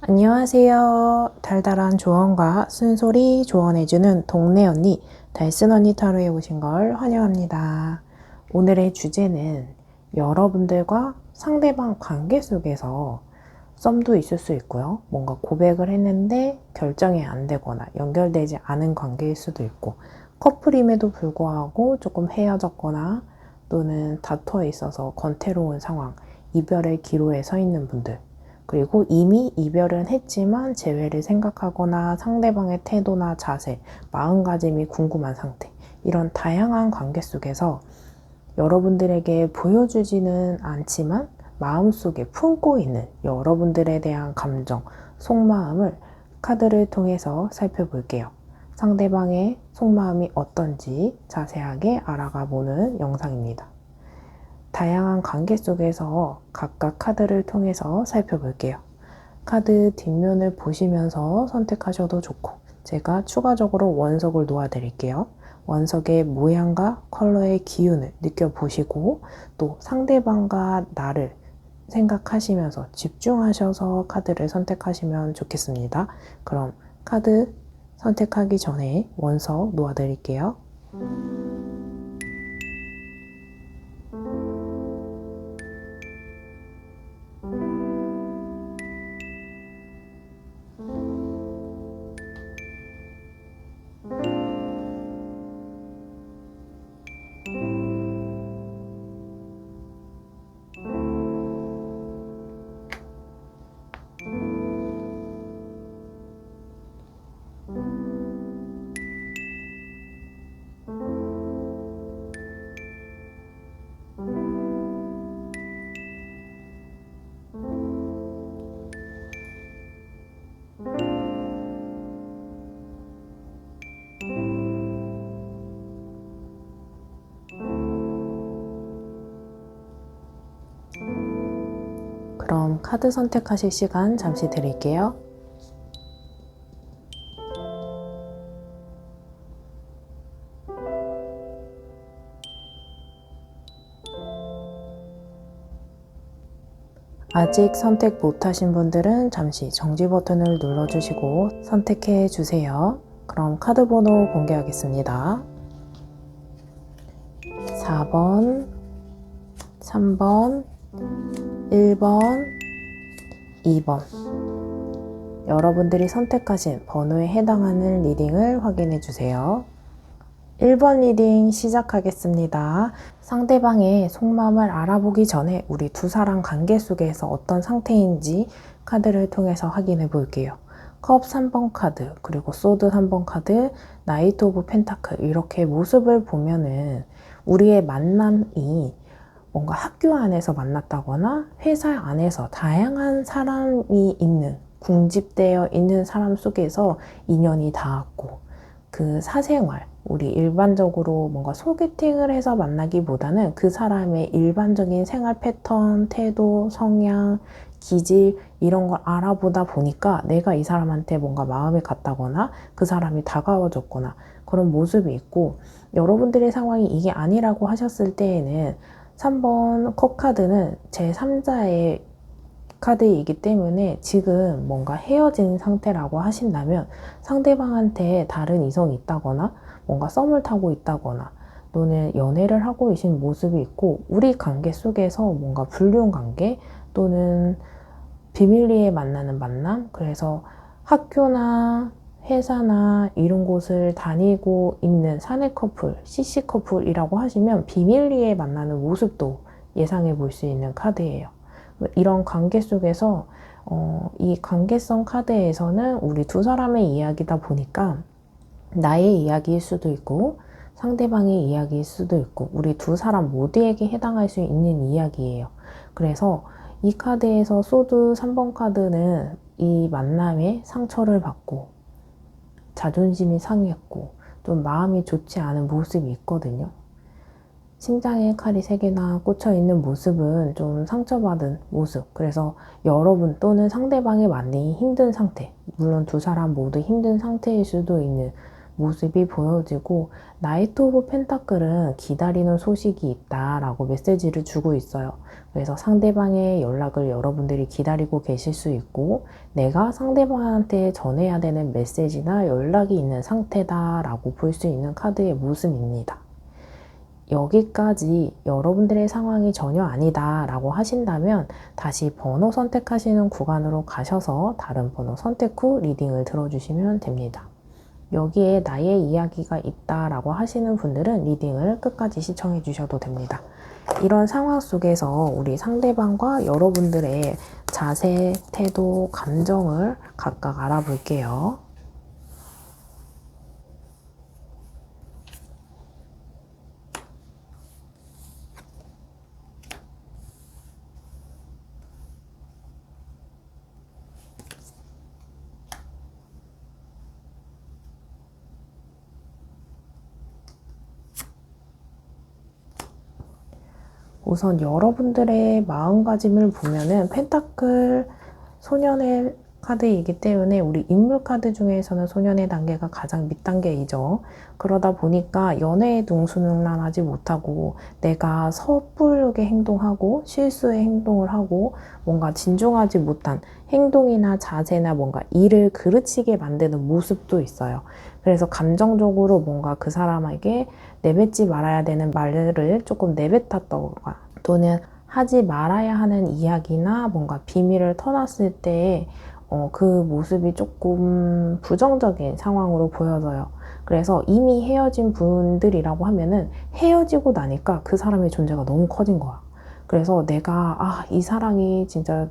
안녕하세요. 달달한 조언과 쓴소리 조언해주는 동네 언니, 달슨 언니 타로에 오신 걸 환영합니다. 오늘의 주제는 여러분들과 상대방 관계 속에서 썸도 있을 수 있고요. 뭔가 고백을 했는데 결정이 안 되거나 연결되지 않은 관계일 수도 있고, 커플임에도 불구하고 조금 헤어졌거나 또는 다투어 있어서 권태로운 상황, 이별의 기로에 서 있는 분들, 그리고 이미 이별은 했지만 재회를 생각하거나 상대방의 태도나 자세, 마음가짐이 궁금한 상태, 이런 다양한 관계 속에서 여러분들에게 보여주지는 않지만 마음속에 품고 있는 여러분들에 대한 감정, 속마음을 카드를 통해서 살펴볼게요. 상대방의 속마음이 어떤지 자세하게 알아가 보는 영상입니다. 다양한 관계 속에서 각각 카드를 통해서 살펴볼게요. 카드 뒷면을 보시면서 선택하셔도 좋고, 제가 추가적으로 원석을 놓아드릴게요. 원석의 모양과 컬러의 기운을 느껴보시고, 또 상대방과 나를 생각하시면서 집중하셔서 카드를 선택하시면 좋겠습니다. 그럼 카드 선택하기 전에 원석 놓아드릴게요. 그럼 카드 선택하실 시간 잠시 드릴게요. 아직 선택 못하신 분들은 잠시 정지 버튼을 눌러주시고 선택해 주세요. 그럼 카드 번호 공개하겠습니다. 4번, 3번, 1번, 2번. 여러분들이 선택하신 번호에 해당하는 리딩을 확인해 주세요. 1번 리딩 시작하겠습니다. 상대방의 속마음을 알아보기 전에 우리 두 사람 관계 속에서 어떤 상태인지 카드를 통해서 확인해 볼게요. 컵 3번 카드, 그리고 소드 3번 카드, 나이트 오브 펜타클, 이렇게 모습을 보면은 우리의 만남이 뭔가 학교 안에서 만났다거나 회사 안에서 다양한 사람이 있는, 궁집되어 있는 사람 속에서 인연이 닿았고, 그 사생활, 우리 일반적으로 뭔가 소개팅을 해서 만나기보다는 그 사람의 일반적인 생활 패턴, 태도, 성향, 기질, 이런 걸 알아보다 보니까 내가 이 사람한테 뭔가 마음이 갔다거나 그 사람이 다가와줬거나 그런 모습이 있고, 여러분들의 상황이 이게 아니라고 하셨을 때에는 3번 컵 카드는 제3자의 카드이기 때문에 지금 뭔가 헤어진 상태라고 하신다면 상대방한테 다른 이성이 있다거나 뭔가 썸을 타고 있다거나 또는 연애를 하고 계신 모습이 있고, 우리 관계 속에서 뭔가 불륜 관계 또는 비밀리에 만나는 만남, 그래서 학교나 회사나 이런 곳을 다니고 있는 사내 커플, CC 커플이라고 하시면 비밀리에 만나는 모습도 예상해 볼 수 있는 카드예요. 이런 관계 속에서 이 관계성 카드에서는 우리 두 사람의 이야기다 보니까 나의 이야기일 수도 있고 상대방의 이야기일 수도 있고 우리 두 사람 모두에게 해당할 수 있는 이야기예요. 그래서 이 카드에서 소드 3번 카드는 이 만남에 상처를 받고 자존심이 상했고 좀 마음이 좋지 않은 모습이 있거든요. 심장에 칼이 3개나 꽂혀 있는 모습은 좀 상처받은 모습. 그래서 여러분 또는 상대방의 만나기 힘든 상태, 물론 두 사람 모두 힘든 상태일 수도 있는 모습이 보여지고, 나이트 오브 펜타클은 기다리는 소식이 있다라고 메시지를 주고 있어요. 그래서 상대방의 연락을 여러분들이 기다리고 계실 수 있고, 내가 상대방한테 전해야 되는 메시지나 연락이 있는 상태다라고 볼 수 있는 카드의 모습입니다. 여기까지 여러분들의 상황이 전혀 아니다 라고 하신다면 다시 번호 선택하시는 구간으로 가셔서 다른 번호 선택 후 리딩을 들어주시면 됩니다. 여기에 나의 이야기가 있다 라고 하시는 분들은 리딩을 끝까지 시청해 주셔도 됩니다. 이런 상황 속에서 우리 상대방과 여러분들의 자세, 태도, 감정을 각각 알아볼게요. 우선 여러분들의 마음가짐을 보면은 펜타클 소년의 카드이기 때문에 우리 인물 카드 중에서는 소년의 단계가 가장 밑단계이죠. 그러다 보니까 연애에 능수능란하지 못하고 내가 섣부르게 행동하고 실수의 행동을 하고 뭔가 진중하지 못한 행동이나 자세나 뭔가 일을 그르치게 만드는 모습도 있어요. 그래서 감정적으로 뭔가 그 사람에게 내뱉지 말아야 되는 말을 조금 내뱉었다거나 또는 하지 말아야 하는 이야기나 뭔가 비밀을 터놨을 때 그 모습이 조금 부정적인 상황으로 보여져요. 그래서 이미 헤어진 분들이라고 하면은 헤어지고 나니까 그 사람의 존재가 너무 커진 거야. 그래서 내가 이 사랑이 진짜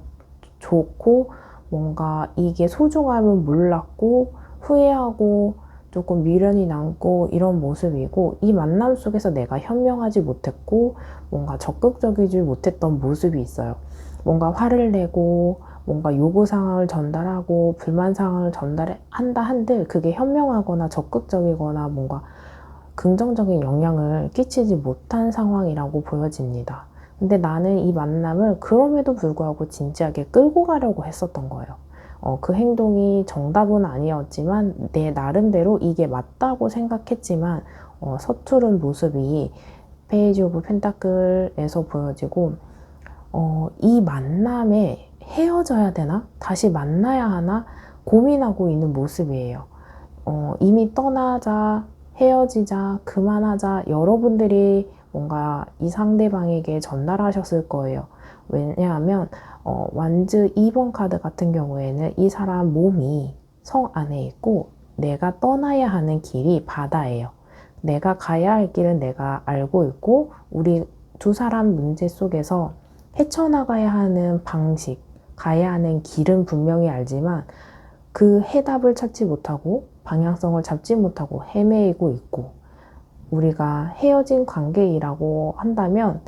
좋고 뭔가 이게 소중함을 몰랐고 후회하고 조금 미련이 남고 이런 모습이고, 이 만남 속에서 내가 현명하지 못했고 뭔가 적극적이지 못했던 모습이 있어요. 뭔가 화를 내고 뭔가 요구사항을 전달하고 불만사항을 전달한다 한들 그게 현명하거나 적극적이거나 뭔가 긍정적인 영향을 끼치지 못한 상황이라고 보여집니다. 근데 나는 이 만남을 그럼에도 불구하고 진지하게 끌고 가려고 했었던 거예요. 그 행동이 정답은 아니었지만 내 나름대로 이게 맞다고 생각했지만 서투른 모습이 페이지 오브 펜타클에서 보여지고, 이 만남에 헤어져야 되나? 다시 만나야 하나? 고민하고 있는 모습이에요. 이미 떠나자, 헤어지자, 그만하자 여러분들이 뭔가 이 상대방에게 전달하셨을 거예요. 왜냐하면 완즈 2번 카드 같은 경우에는 이 사람 몸이 성 안에 있고 내가 떠나야 하는 길이 바다예요. 내가 가야 할 길은 내가 알고 있고 우리 두 사람 문제 속에서 헤쳐나가야 하는 방식, 가야 하는 길은 분명히 알지만 그 해답을 찾지 못하고 방향성을 잡지 못하고 헤매이고 있고, 우리가 헤어진 관계이라고 한다면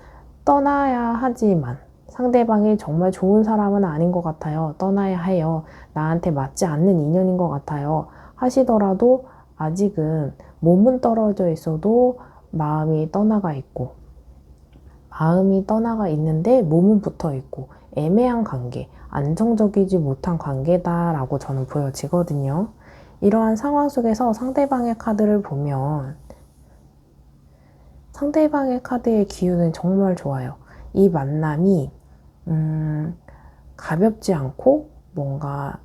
떠나야 하지만 상대방이 정말 좋은 사람은 아닌 것 같아요. 떠나야 해요. 나한테 맞지 않는 인연인 것 같아요. 하시더라도 아직은 몸은 떨어져 있어도 마음이 떠나가 있고, 마음이 떠나가 있는데 몸은 붙어 있고 애매한 관계, 안정적이지 못한 관계다라고 저는 보여지거든요. 이러한 상황 속에서 상대방의 카드를 보면 상대방의 카드의 기운은 정말 좋아요. 이 만남이 가볍지 않고 뭔가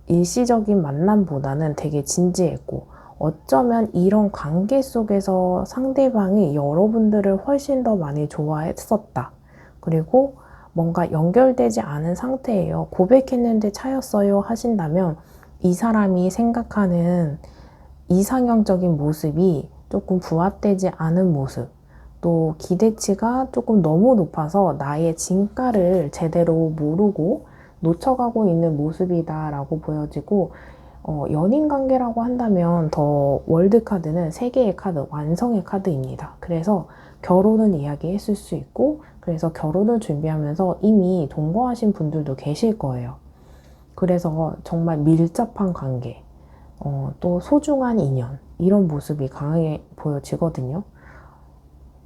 일시적인 만남보다는 되게 진지했고, 어쩌면 이런 관계 속에서 상대방이 여러분들을 훨씬 더 많이 좋아했었다. 그리고 뭔가 연결되지 않은 상태예요. 고백했는데 차였어요 하신다면 이 사람이 생각하는 이상형적인 모습이 조금 부합되지 않은 모습, 또 기대치가 조금 너무 높아서 나의 진가를 제대로 모르고 놓쳐가고 있는 모습이다라고 보여지고, 연인 관계라고 한다면 더 월드 카드는 세 개의 카드, 완성의 카드입니다. 그래서 결혼은 이야기했을 수 있고, 그래서 결혼을 준비하면서 이미 동거하신 분들도 계실 거예요. 그래서 정말 밀접한 관계, 또 소중한 인연, 이런 모습이 강하게 보여지거든요.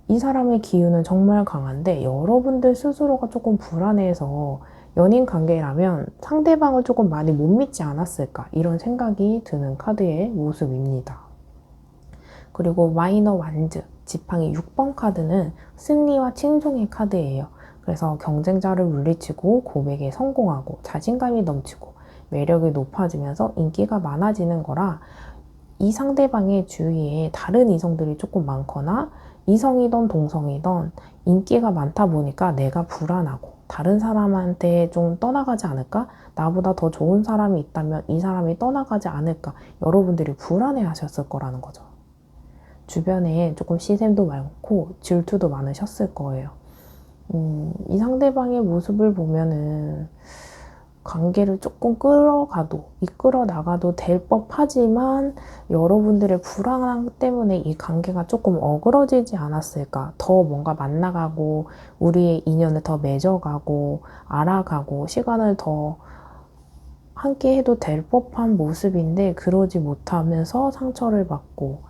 이 사람의 기운은 정말 강한데 여러분들 스스로가 조금 불안해서 연인 관계라면 상대방을 조금 많이 못 믿지 않았을까, 이런 생각이 드는 카드의 모습입니다. 그리고 마이너 완즈, 지팡이 6번 카드는 승리와 칭송의 카드예요. 그래서 경쟁자를 물리치고 고백에 성공하고 자신감이 넘치고 매력이 높아지면서 인기가 많아지는 거라, 이 상대방의 주위에 다른 이성들이 조금 많거나 이성이든 동성이든 인기가 많다 보니까 내가 불안하고 다른 사람한테 좀 떠나가지 않을까? 나보다 더 좋은 사람이 있다면 이 사람이 떠나가지 않을까? 여러분들이 불안해 하셨을 거라는 거죠. 주변에 조금 시샘도 많고 질투도 많으셨을 거예요. 이 상대방의 모습을 보면은 관계를 조금 이끌어 나가도 될 법하지만 여러분들의 불안함 때문에 이 관계가 조금 어그러지지 않았을까? 더 뭔가 만나가고 우리의 인연을 더 맺어가고 알아가고 시간을 더 함께 해도 될 법한 모습인데 그러지 못하면서 상처를 받고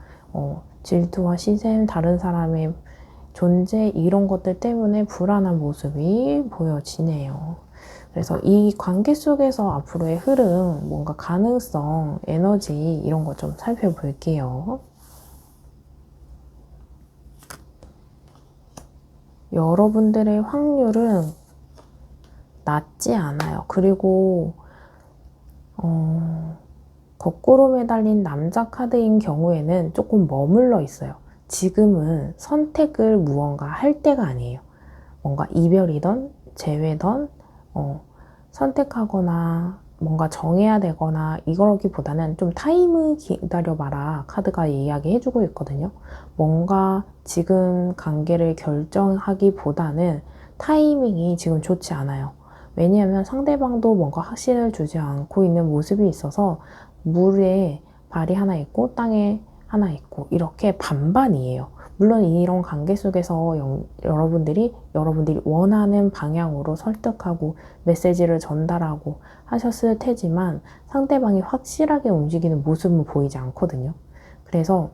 질투와 시샘, 다른 사람의 존재 이런 것들 때문에 불안한 모습이 보여지네요. 그래서 이 관계 속에서 앞으로의 흐름, 뭔가 가능성, 에너지 이런 거 좀 살펴볼게요. 여러분들의 확률은 낮지 않아요. 그리고 거꾸로 매달린 남자 카드인 경우에는 조금 머물러 있어요. 지금은 선택을 무언가 할 때가 아니에요. 뭔가 이별이든 재회든 선택하거나 뭔가 정해야 되거나 이거기보다는 좀 타임을 기다려봐라 카드가 이야기해주고 있거든요. 뭔가 지금 관계를 결정하기보다는 타이밍이 지금 좋지 않아요. 왜냐하면 상대방도 뭔가 확신을 주지 않고 있는 모습이 있어서 물에 발이 하나 있고 땅에 하나 있고 이렇게 반반이에요. 물론 이런 관계 속에서 여러분들이 원하는 방향으로 설득하고 메시지를 전달하고 하셨을 테지만 상대방이 확실하게 움직이는 모습은 보이지 않거든요. 그래서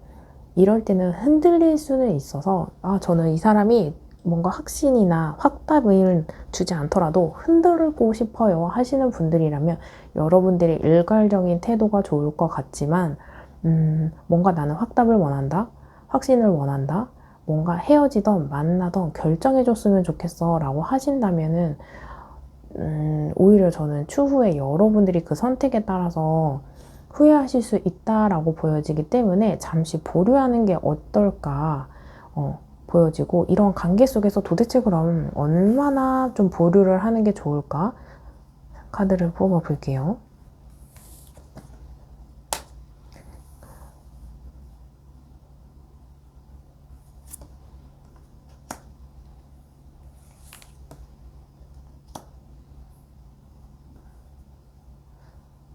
이럴 때는 흔들릴 수는 있어서 저는 이 사람이 뭔가 확신이나 확답을 주지 않더라도 흔들고 싶어요 하시는 분들이라면 여러분들의 일괄적인 태도가 좋을 것 같지만 뭔가 나는 확답을 원한다, 확신을 원한다, 뭔가 헤어지던 만나던 결정해줬으면 좋겠어 라고 하신다면은 오히려 저는 추후에 여러분들이 그 선택에 따라서 후회하실 수 있다라고 보여지기 때문에 잠시 보류하는 게 어떨까 보여지고, 이런 관계 속에서 도대체 그럼 얼마나 좀 보류를 하는 게 좋을까? 카드를 뽑아 볼게요.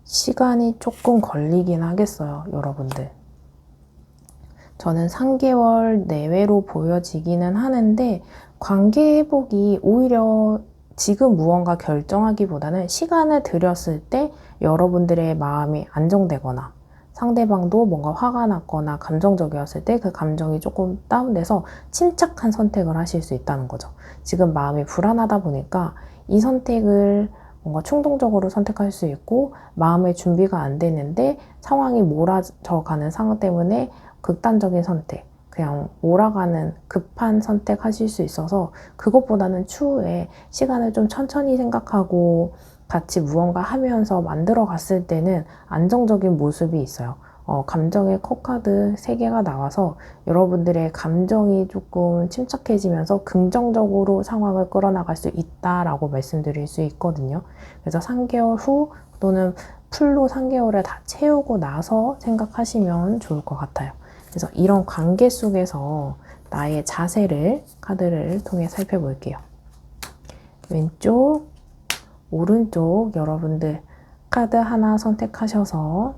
시간이 조금 걸리긴 하겠어요, 여러분들. 저는 3개월 내외로 보여지기는 하는데 관계 회복이 오히려 지금 무언가 결정하기보다는 시간을 들였을 때 여러분들의 마음이 안정되거나 상대방도 뭔가 화가 났거나 감정적이었을 때 그 감정이 조금 다운돼서 침착한 선택을 하실 수 있다는 거죠. 지금 마음이 불안하다 보니까 이 선택을 뭔가 충동적으로 선택할 수 있고 마음의 준비가 안 되는데 상황이 몰아져가는 상황 때문에 극단적인 선택, 그냥 몰아가는 급한 선택하실 수 있어서 그것보다는 추후에 시간을 좀 천천히 생각하고 같이 무언가 하면서 만들어 갔을 때는 안정적인 모습이 있어요. 감정의 컵카드 3개가 나와서 여러분들의 감정이 조금 침착해지면서 긍정적으로 상황을 끌어나갈 수 있다라고 말씀드릴 수 있거든요. 그래서 3개월 후 또는 풀로 3개월을 다 채우고 나서 생각하시면 좋을 것 같아요. 그래서 이런 관계 속에서 나의 자세를 카드를 통해 살펴볼게요. 왼쪽, 오른쪽 여러분들 카드 하나 선택하셔서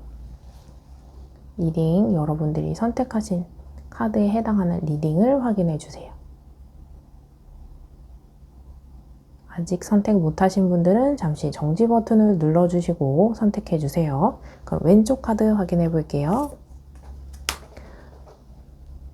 리딩, 여러분들이 선택하신 카드에 해당하는 리딩을 확인해 주세요. 아직 선택 못하신 분들은 잠시 정지 버튼을 눌러주시고 선택해 주세요. 그럼 왼쪽 카드 확인해 볼게요.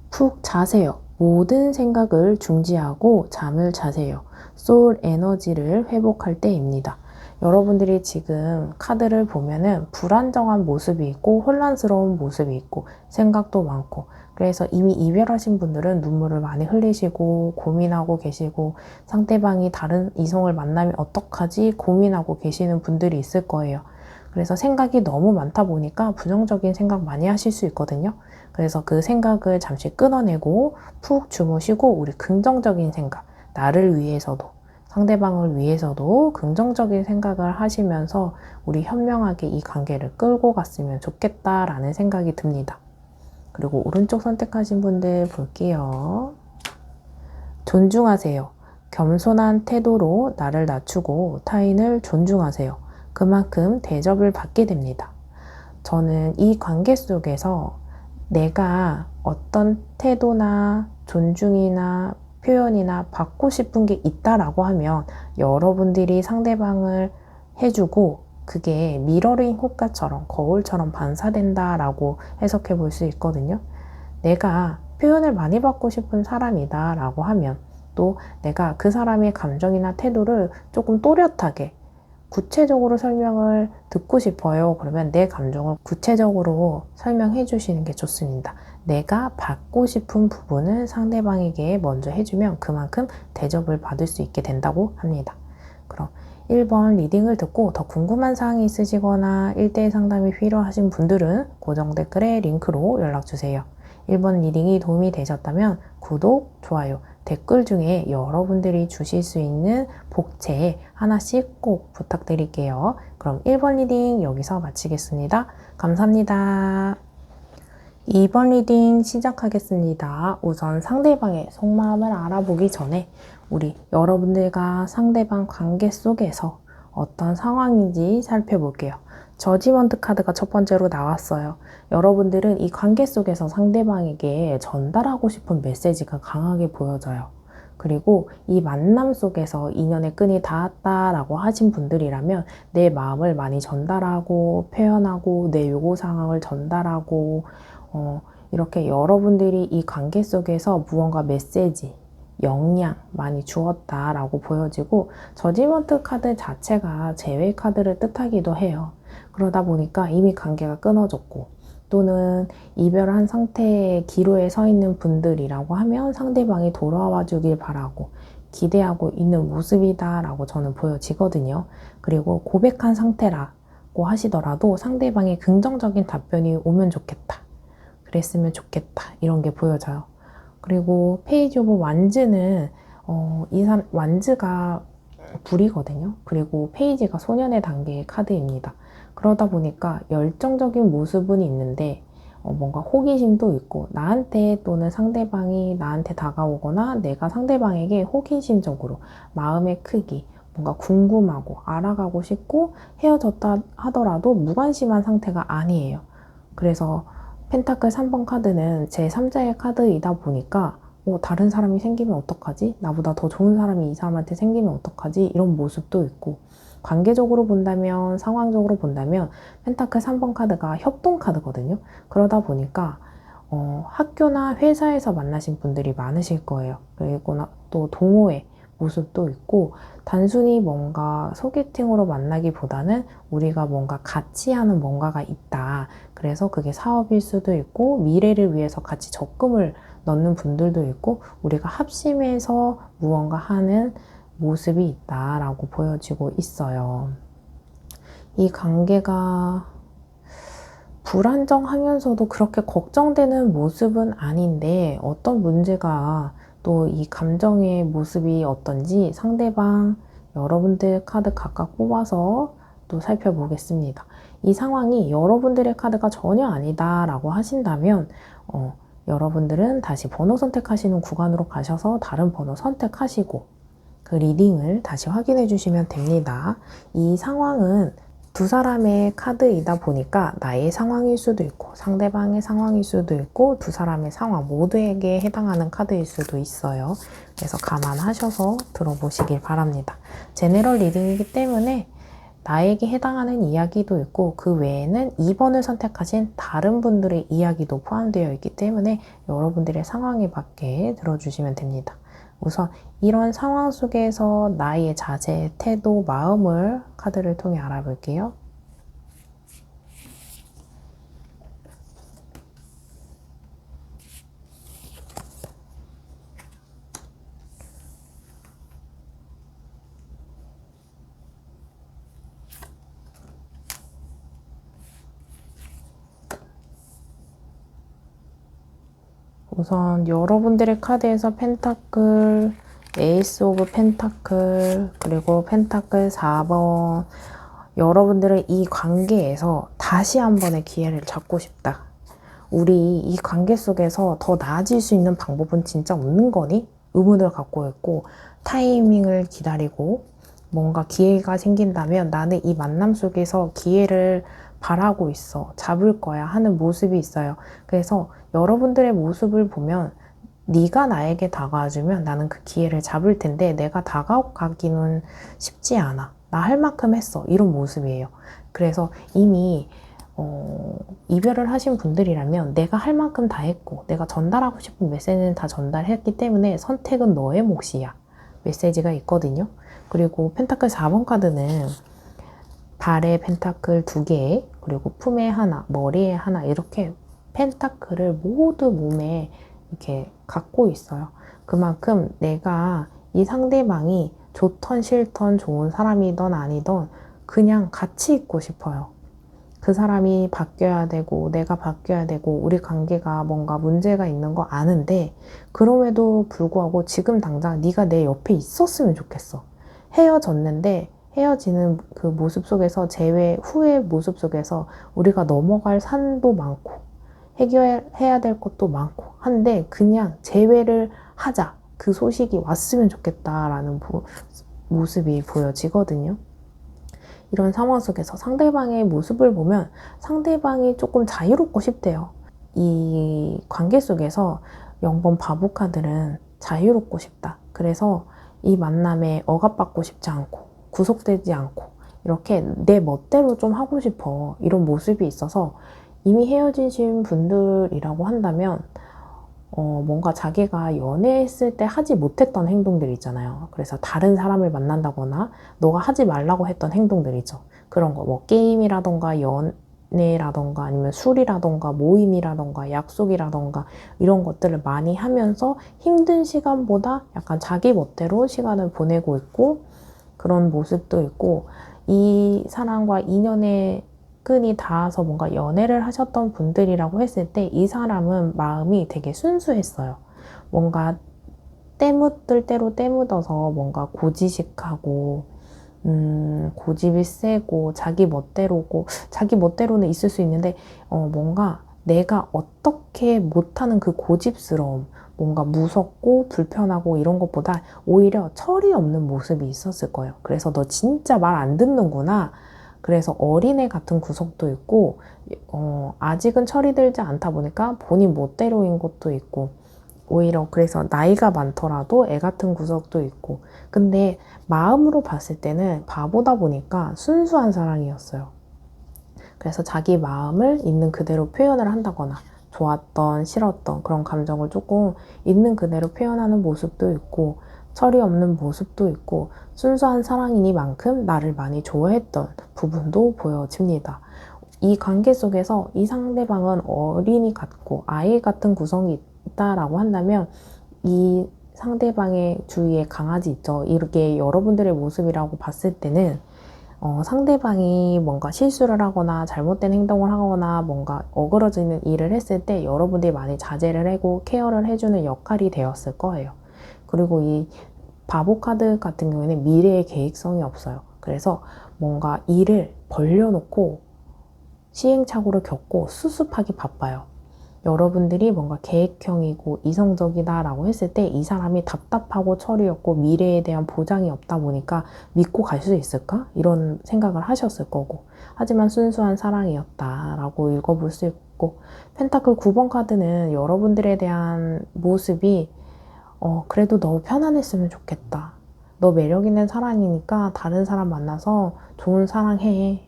푹 자세요. 모든 생각을 중지하고 잠을 자세요. 소울 에너지를 회복할 때입니다. 여러분들이 지금 카드를 보면은 불안정한 모습이 있고 혼란스러운 모습이 있고 생각도 많고, 그래서 이미 이별하신 분들은 눈물을 많이 흘리시고 고민하고 계시고 상대방이 다른 이성을 만나면 어떡하지 고민하고 계시는 분들이 있을 거예요. 그래서 생각이 너무 많다 보니까 부정적인 생각 많이 하실 수 있거든요. 그래서 그 생각을 잠시 끊어내고 푹 주무시고 우리 긍정적인 생각, 나를 위해서도 상대방을 위해서도 긍정적인 생각을 하시면서 우리 현명하게 이 관계를 끌고 갔으면 좋겠다라는 생각이 듭니다. 그리고 오른쪽 선택하신 분들 볼게요. 존중하세요. 겸손한 태도로 나를 낮추고 타인을 존중하세요. 그만큼 대접을 받게 됩니다. 저는 이 관계 속에서 내가 어떤 태도나 존중이나 표현이나 받고 싶은 게 있다라고 하면 여러분들이 상대방을 해주고 그게 미러링 효과처럼 거울처럼 반사된다라고 해석해 볼 수 있거든요. 내가 표현을 많이 받고 싶은 사람이다 라고 하면 또 내가 그 사람의 감정이나 태도를 조금 또렷하게 구체적으로 설명을 듣고 싶어요. 그러면 내 감정을 구체적으로 설명해 주시는 게 좋습니다. 내가 받고 싶은 부분을 상대방에게 먼저 해주면 그만큼 대접을 받을 수 있게 된다고 합니다. 그럼 1번 리딩을 듣고 더 궁금한 사항이 있으시거나 1대1 상담이 필요하신 분들은 고정 댓글에 링크로 연락주세요. 1번 리딩이 도움이 되셨다면 구독, 좋아요, 댓글 중에 여러분들이 주실 수 있는 복채 하나씩 꼭 부탁드릴게요. 그럼 1번 리딩 여기서 마치겠습니다. 감사합니다. 2번 리딩 시작하겠습니다. 우선 상대방의 속마음을 알아보기 전에 우리 여러분들과 상대방 관계 속에서 어떤 상황인지 살펴볼게요. 저지먼트 카드가 첫 번째로 나왔어요. 여러분들은 이 관계 속에서 상대방에게 전달하고 싶은 메시지가 강하게 보여져요. 그리고 이 만남 속에서 인연의 끈이 닿았다라고 하신 분들이라면 내 마음을 많이 전달하고 표현하고 내 요구사항을 전달하고 이렇게 여러분들이 이 관계 속에서 무언가 메시지, 영향 많이 주었다라고 보여지고 저지먼트 카드 자체가 재회 카드를 뜻하기도 해요. 그러다 보니까 이미 관계가 끊어졌고 또는 이별한 상태의 기로에 서 있는 분들이라고 하면 상대방이 돌아와 주길 바라고 기대하고 있는 모습이다라고 저는 보여지거든요. 그리고 고백한 상태라고 하시더라도 상대방의 긍정적인 답변이 오면 좋겠다. 그랬으면 좋겠다. 이런 게 보여져요. 그리고 페이지 오브 완즈는 완즈가 불이거든요. 그리고 페이지가 소년의 단계의 카드입니다. 그러다 보니까 열정적인 모습은 있는데 뭔가 호기심도 있고 나한테 또는 상대방이 나한테 다가오거나 내가 상대방에게 호기심적으로 마음의 크기, 뭔가 궁금하고 알아가고 싶고 헤어졌다 하더라도 무관심한 상태가 아니에요. 그래서 펜타클 3번 카드는 제3자의 카드이다 보니까 다른 사람이 생기면 어떡하지? 나보다 더 좋은 사람이 이 사람한테 생기면 어떡하지? 이런 모습도 있고 관계적으로 본다면, 상황적으로 본다면 펜타클 3번 카드가 협동 카드거든요. 그러다 보니까 학교나 회사에서 만나신 분들이 많으실 거예요. 그리고 또 동호회 모습도 있고 단순히 뭔가 소개팅으로 만나기보다는 우리가 뭔가 같이 하는 뭔가가 있다. 그래서 그게 사업일 수도 있고 미래를 위해서 같이 적금을 넣는 분들도 있고 우리가 합심해서 무언가 하는 모습이 있다라고 보여지고 있어요. 이 관계가 불안정하면서도 그렇게 걱정되는 모습은 아닌데 어떤 문제가 또 이 감정의 모습이 어떤지 상대방 여러분들 카드 각각 뽑아서 또 살펴보겠습니다. 이 상황이 여러분들의 카드가 전혀 아니다 라고 하신다면 여러분들은 다시 번호 선택하시는 구간으로 가셔서 다른 번호 선택하시고 그 리딩을 다시 확인해 주시면 됩니다. 이 상황은 두 사람의 카드이다 보니까 나의 상황일 수도 있고 상대방의 상황일 수도 있고 두 사람의 상황 모두에게 해당하는 카드일 수도 있어요. 그래서 감안하셔서 들어보시길 바랍니다. 제너럴 리딩이기 때문에 나에게 해당하는 이야기도 있고 그 외에는 2번을 선택하신 다른 분들의 이야기도 포함되어 있기 때문에 여러분들의 상황에 맞게 들어주시면 됩니다. 우선 이런 상황 속에서 나의 자세, 태도, 마음을 카드를 통해 알아볼게요. 우선 여러분들의 카드에서 펜타클, 에이스 오브 펜타클, 그리고 펜타클 4번. 여러분들은 이 관계에서 다시 한 번의 기회를 잡고 싶다. 우리 이 관계 속에서 더 나아질 수 있는 방법은 진짜 없는 거니? 의문을 갖고 있고, 타이밍을 기다리고 뭔가 기회가 생긴다면 나는 이 만남 속에서 기회를 바라고 있어. 잡을 거야 하는 모습이 있어요. 그래서 여러분들의 모습을 보면 네가 나에게 다가와주면 나는 그 기회를 잡을 텐데 내가 다가가기는 쉽지 않아. 나 할 만큼 했어. 이런 모습이에요. 그래서 이미 이별을 하신 분들이라면 내가 할 만큼 다 했고 내가 전달하고 싶은 메시지는 다 전달했기 때문에 선택은 너의 몫이야. 메시지가 있거든요. 그리고 펜타클 4번 카드는 발에 펜타클 2개, 그리고 품에 하나, 머리에 하나 이렇게 펜타클을 모두 몸에 이렇게 갖고 있어요. 그만큼 내가 이 상대방이 좋던 싫던 좋은 사람이던 아니던 그냥 같이 있고 싶어요. 그 사람이 바뀌어야 되고 내가 바뀌어야 되고 우리 관계가 뭔가 문제가 있는 거 아는데 그럼에도 불구하고 지금 당장 네가 내 옆에 있었으면 좋겠어. 헤어졌는데 헤어지는 그 모습 속에서 재회 후의 모습 속에서 우리가 넘어갈 산도 많고 해결해야 될 것도 많고 한데 그냥 재회를 하자. 그 소식이 왔으면 좋겠다라는 모습이 보여지거든요. 이런 상황 속에서 상대방의 모습을 보면 상대방이 조금 자유롭고 싶대요. 이 관계 속에서 0번 바보 카드는 자유롭고 싶다. 그래서 이 만남에 억압받고 싶지 않고 구속되지 않고 이렇게 내 멋대로 좀 하고 싶어. 이런 모습이 있어서 이미 헤어지신 분들이라고 한다면 뭔가 자기가 연애했을 때 하지 못했던 행동들 있잖아요. 그래서 다른 사람을 만난다거나 너가 하지 말라고 했던 행동들이죠. 그런 거 뭐 게임이라던가 연애라던가 아니면 술이라던가 모임이라던가 약속이라던가 이런 것들을 많이 하면서 힘든 시간보다 약간 자기 멋대로 시간을 보내고 있고 그런 모습도 있고 이 사람과 인연의 끈이 닿아서 뭔가 연애를 하셨던 분들이라고 했을 때 이 사람은 마음이 되게 순수했어요. 뭔가 때묻을 대로 때묻어서 뭔가 고지식하고 고집이 세고 자기 멋대로고 자기 멋대로는 있을 수 있는데 뭔가 내가 어떻게 못하는 그 고집스러움 뭔가 무섭고 불편하고 이런 것보다 오히려 철이 없는 모습이 있었을 거예요. 그래서 너 진짜 말 안 듣는구나. 그래서 어린애 같은 구석도 있고 아직은 철이 들지 않다 보니까 본인 멋대로인 것도 있고 오히려 그래서 나이가 많더라도 애 같은 구석도 있고 근데 마음으로 봤을 때는 바보다 보니까 순수한 사랑이었어요. 그래서 자기 마음을 있는 그대로 표현을 한다거나 좋았던 싫었던 그런 감정을 조금 있는 그대로 표현하는 모습도 있고 철이 없는 모습도 있고 순수한 사랑이니만큼 나를 많이 좋아했던 부분도 보여집니다. 이 관계 속에서 이 상대방은 어린이 같고 아이 같은 구성이 있다라고 한다면 이 상대방의 주위에 강아지 있죠. 이렇게 여러분들의 모습이라고 봤을 때는 상대방이 뭔가 실수를 하거나 잘못된 행동을 하거나 뭔가 어그러지는 일을 했을 때 여러분들이 많이 자제를 하고 케어를 해주는 역할이 되었을 거예요. 그리고 이 바보 카드 같은 경우에는 미래의 계획성이 없어요. 그래서 뭔가 일을 벌려놓고 시행착오를 겪고 수습하기 바빠요. 여러분들이 뭔가 계획형이고 이성적이다라고 했을 때 이 사람이 답답하고 철이 없고 미래에 대한 보장이 없다 보니까 믿고 갈 수 있을까? 이런 생각을 하셨을 거고 하지만 순수한 사랑이었다라고 읽어볼 수 있고 펜타클 9번 카드는 여러분들에 대한 모습이 그래도 너 편안했으면 좋겠다. 너 매력 있는 사람이니까 다른 사람 만나서 좋은 사랑해.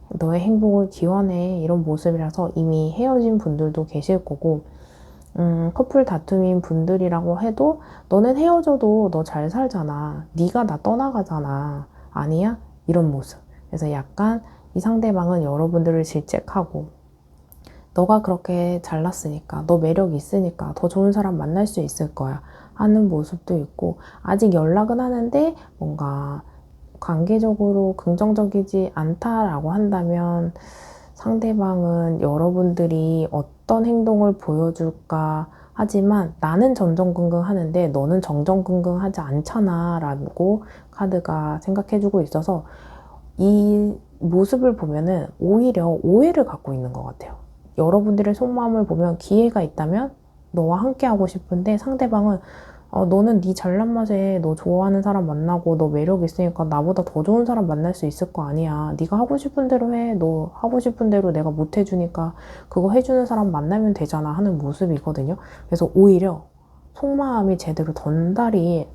너의 행복을 기원해. 이런 모습이라서 이미 헤어진 분들도 계실 거고 커플 다툼인 분들이라고 해도 너는 헤어져도 너 잘 살잖아. 네가 나 떠나가잖아. 아니야? 이런 모습. 그래서 약간 이 상대방은 여러분들을 질책하고 너가 그렇게 잘났으니까 너 매력 있으니까 더 좋은 사람 만날 수 있을 거야 하는 모습도 있고 아직 연락은 하는데 뭔가 관계적으로 긍정적이지 않다라고 한다면 상대방은 여러분들이 어떤 행동을 보여줄까 하지만 나는 전전긍긍 하는데 너는 정정긍긍 하지 않잖아 라고 카드가 생각해주고 있어서 이 모습을 보면은 오히려 오해를 갖고 있는 것 같아요. 여러분들의 속마음을 보면 기회가 있다면 너와 함께 하고 싶은데 상대방은 너는 네 잘난 맛에 너 좋아하는 사람 만나고 너 매력 있으니까 나보다 더 좋은 사람 만날 수 있을 거 아니야. 네가 하고 싶은 대로 해. 너 하고 싶은 대로 내가 못 해주니까 그거 해주는 사람 만나면 되잖아 하는 모습이거든요. 그래서 오히려 속마음이 제대로 전달이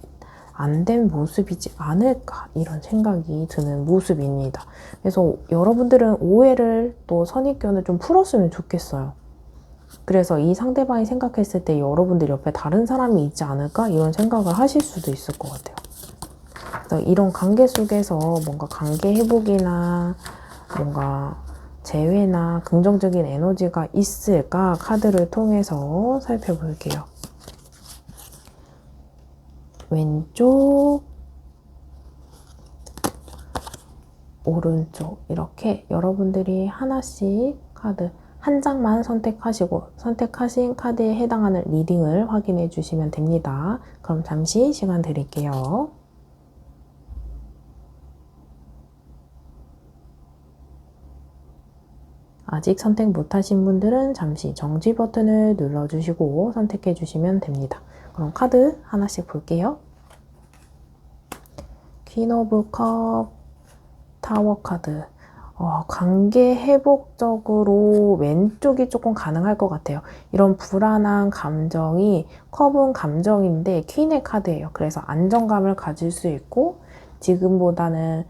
안 된 모습이지 않을까 이런 생각이 드는 모습입니다. 그래서 여러분들은 오해를 또 선입견을 좀 풀었으면 좋겠어요. 그래서 이 상대방이 생각했을 때 여러분들 옆에 다른 사람이 있지 않을까 이런 생각을 하실 수도 있을 것 같아요. 그래서 이런 관계 속에서 뭔가 관계 회복이나 뭔가 재회나 긍정적인 에너지가 있을까 카드를 통해서 살펴볼게요. 왼쪽, 오른쪽 이렇게 여러분들이 하나씩 카드 한 장만 선택하시고 선택하신 카드에 해당하는 리딩을 확인해 주시면 됩니다. 그럼 잠시 시간 드릴게요. 아직 선택 못하신 분들은 잠시 정지 버튼을 눌러주시고 선택해 주시면 됩니다. 그럼 카드 하나씩 볼게요. 퀸 오브 컵, 타워 카드. 관계 회복적으로 왼쪽이 조금 가능할 것 같아요. 이런 불안한 감정이 컵은 감정인데 퀸의 카드예요. 그래서 안정감을 가질 수 있고 지금보다는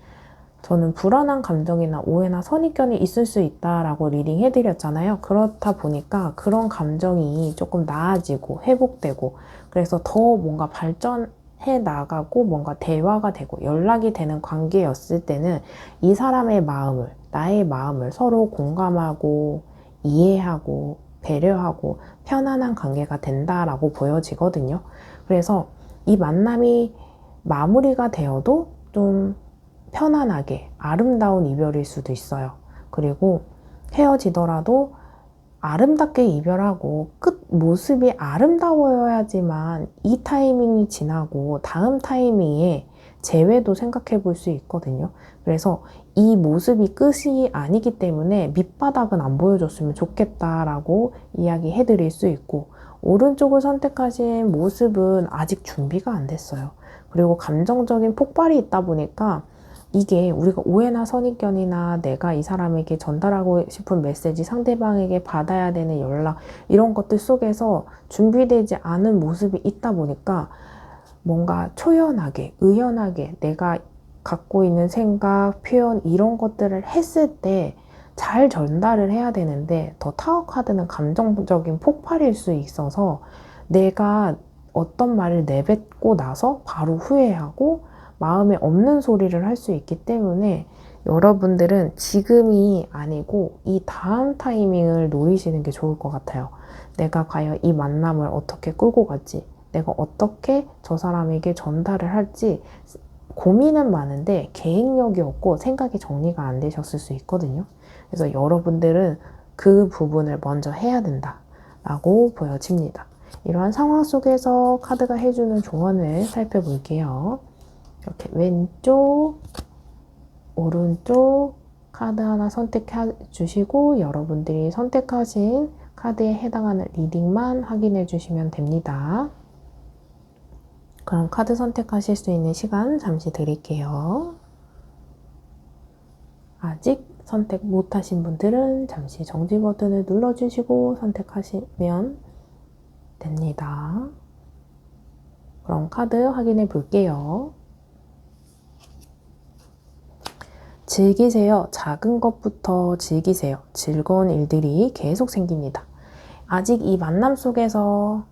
저는 불안한 감정이나 오해나 선입견이 있을 수 있다라고 리딩 해드렸잖아요. 그렇다 보니까 그런 감정이 조금 나아지고 회복되고 그래서 더 뭔가 발전해 나가고 뭔가 대화가 되고 연락이 되는 관계였을 때는 이 사람의 마음을, 나의 마음을 서로 공감하고 이해하고 배려하고 편안한 관계가 된다라고 보여지거든요. 그래서 이 만남이 마무리가 되어도 좀 편안하게 아름다운 이별일 수도 있어요. 그리고 헤어지더라도 아름답게 이별하고 끝 모습이 아름다워야지만 이 타이밍이 지나고 다음 타이밍에 재회도 생각해 볼 수 있거든요. 그래서 이 모습이 끝이 아니기 때문에 밑바닥은 안 보여줬으면 좋겠다라고 이야기해 드릴 수 있고 오른쪽을 선택하신 모습은 아직 준비가 안 됐어요. 그리고 감정적인 폭발이 있다 보니까 이게 우리가 오해나 선입견이나 내가 이 사람에게 전달하고 싶은 메시지, 상대방에게 받아야 되는 연락 이런 것들 속에서 준비되지 않은 모습이 있다 보니까 뭔가 초연하게, 의연하게 내가 갖고 있는 생각, 표현 이런 것들을 했을 때 잘 전달을 해야 되는데 더 타워 카드는 감정적인 폭발일 수 있어서 내가 어떤 말을 내뱉고 나서 바로 후회하고 마음에 없는 소리를 할 수 있기 때문에 여러분들은 지금이 아니고 이 다음 타이밍을 노리시는 게 좋을 것 같아요. 내가 과연 이 만남을 어떻게 끌고 갈지, 내가 어떻게 저 사람에게 전달을 할지 고민은 많은데 계획력이 없고 생각이 정리가 안 되셨을 수 있거든요. 그래서 여러분들은 그 부분을 먼저 해야 된다라고 보여집니다. 이러한 상황 속에서 카드가 해주는 조언을 살펴볼게요. 이렇게 왼쪽, 오른쪽 카드 하나 선택해 주시고 여러분들이 선택하신 카드에 해당하는 리딩만 확인해 주시면 됩니다. 그럼 카드 선택하실 수 있는 시간 잠시 드릴게요. 아직 선택 못하신 분들은 잠시 정지 버튼을 눌러주시고 선택하시면 됩니다. 그럼 카드 확인해 볼게요. 즐기세요. 작은 것부터 즐기세요. 즐거운 일들이 계속 생깁니다. 아직 이 만남 속에서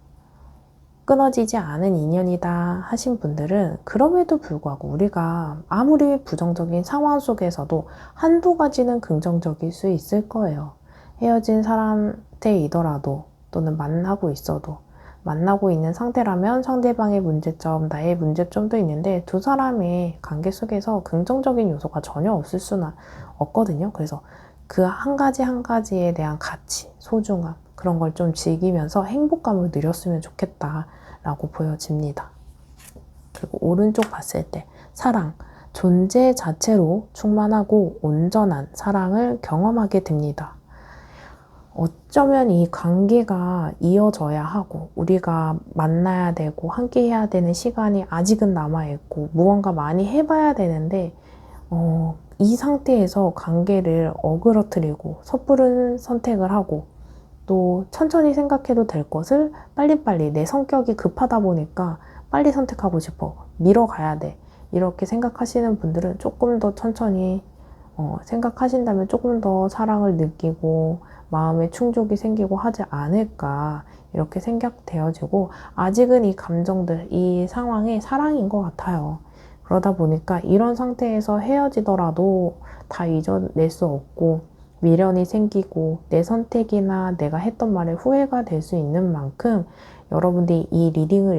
끊어지지 않은 인연이다 하신 분들은 그럼에도 불구하고 우리가 아무리 부정적인 상황 속에서도 한두 가지는 긍정적일 수 있을 거예요. 헤어진 사람한테이더라도 또는 만나고 있어도 만나고 있는 상태라면 상대방의 문제점, 나의 문제점도 있는데 두 사람의 관계 속에서 긍정적인 요소가 전혀 없을 수는 없거든요. 그래서 그 한 가지 한 가지에 대한 가치, 소중함, 그런 걸 좀 즐기면서 행복감을 누렸으면 좋겠다라고 보여집니다. 그리고 오른쪽 봤을 때 사랑, 존재 자체로 충만하고 온전한 사랑을 경험하게 됩니다. 어쩌면 이 관계가 이어져야 하고 우리가 만나야 되고 함께 해야 되는 시간이 아직은 남아있고 무언가 많이 해봐야 되는데 이 상태에서 관계를 어그러뜨리고 섣부른 선택을 하고 또 천천히 생각해도 될 것을 빨리빨리 내 성격이 급하다 보니까 빨리 선택하고 싶어. 밀어가야 돼. 이렇게 생각하시는 분들은 조금 더 천천히 생각하신다면 조금 더 사랑을 느끼고 마음에 충족이 생기고 하지 않을까 이렇게 생각되어지고 아직은 이 감정들, 이 상황이 사랑인 것 같아요. 그러다 보니까 이런 상태에서 헤어지더라도 다 잊어낼 수 없고 미련이 생기고 내 선택이나 내가 했던 말에 후회가 될 수 있는 만큼 여러분들이 이 리딩을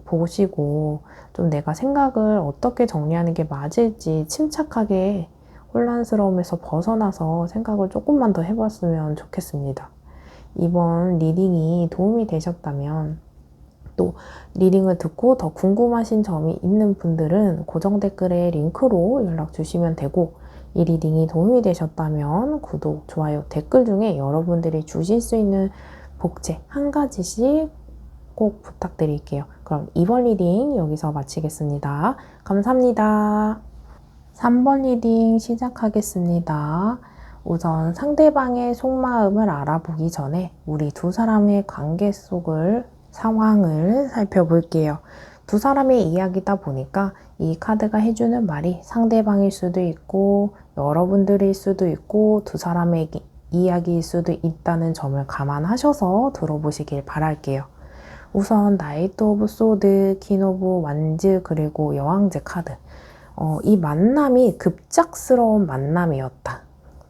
읽어보시고 좀 내가 생각을 어떻게 정리하는 게 맞을지 침착하게 혼란스러움에서 벗어나서 생각을 조금만 더 해봤으면 좋겠습니다. 이번 리딩이 도움이 되셨다면 또 리딩을 듣고 더 궁금하신 점이 있는 분들은 고정 댓글에 링크로 연락 주시면 되고 이 리딩이 도움이 되셨다면 구독, 좋아요, 댓글 중에 여러분들이 주실 수 있는 복제 한 가지씩 꼭 부탁드릴게요. 그럼 이번 리딩 여기서 마치겠습니다. 감사합니다. 3번 리딩 시작하겠습니다. 우선 상대방의 속마음을 알아보기 전에 우리 두 사람의 관계 속을 상황을 살펴볼게요. 두 사람의 이야기다 보니까 이 카드가 해주는 말이 상대방일 수도 있고 여러분들일 수도 있고 두 사람의 이야기일 수도 있다는 점을 감안하셔서 들어보시길 바랄게요. 우선 나이트 오브 소드, 퀸 오브 완즈 그리고 여왕제 카드. 이 만남이 급작스러운 만남이었다.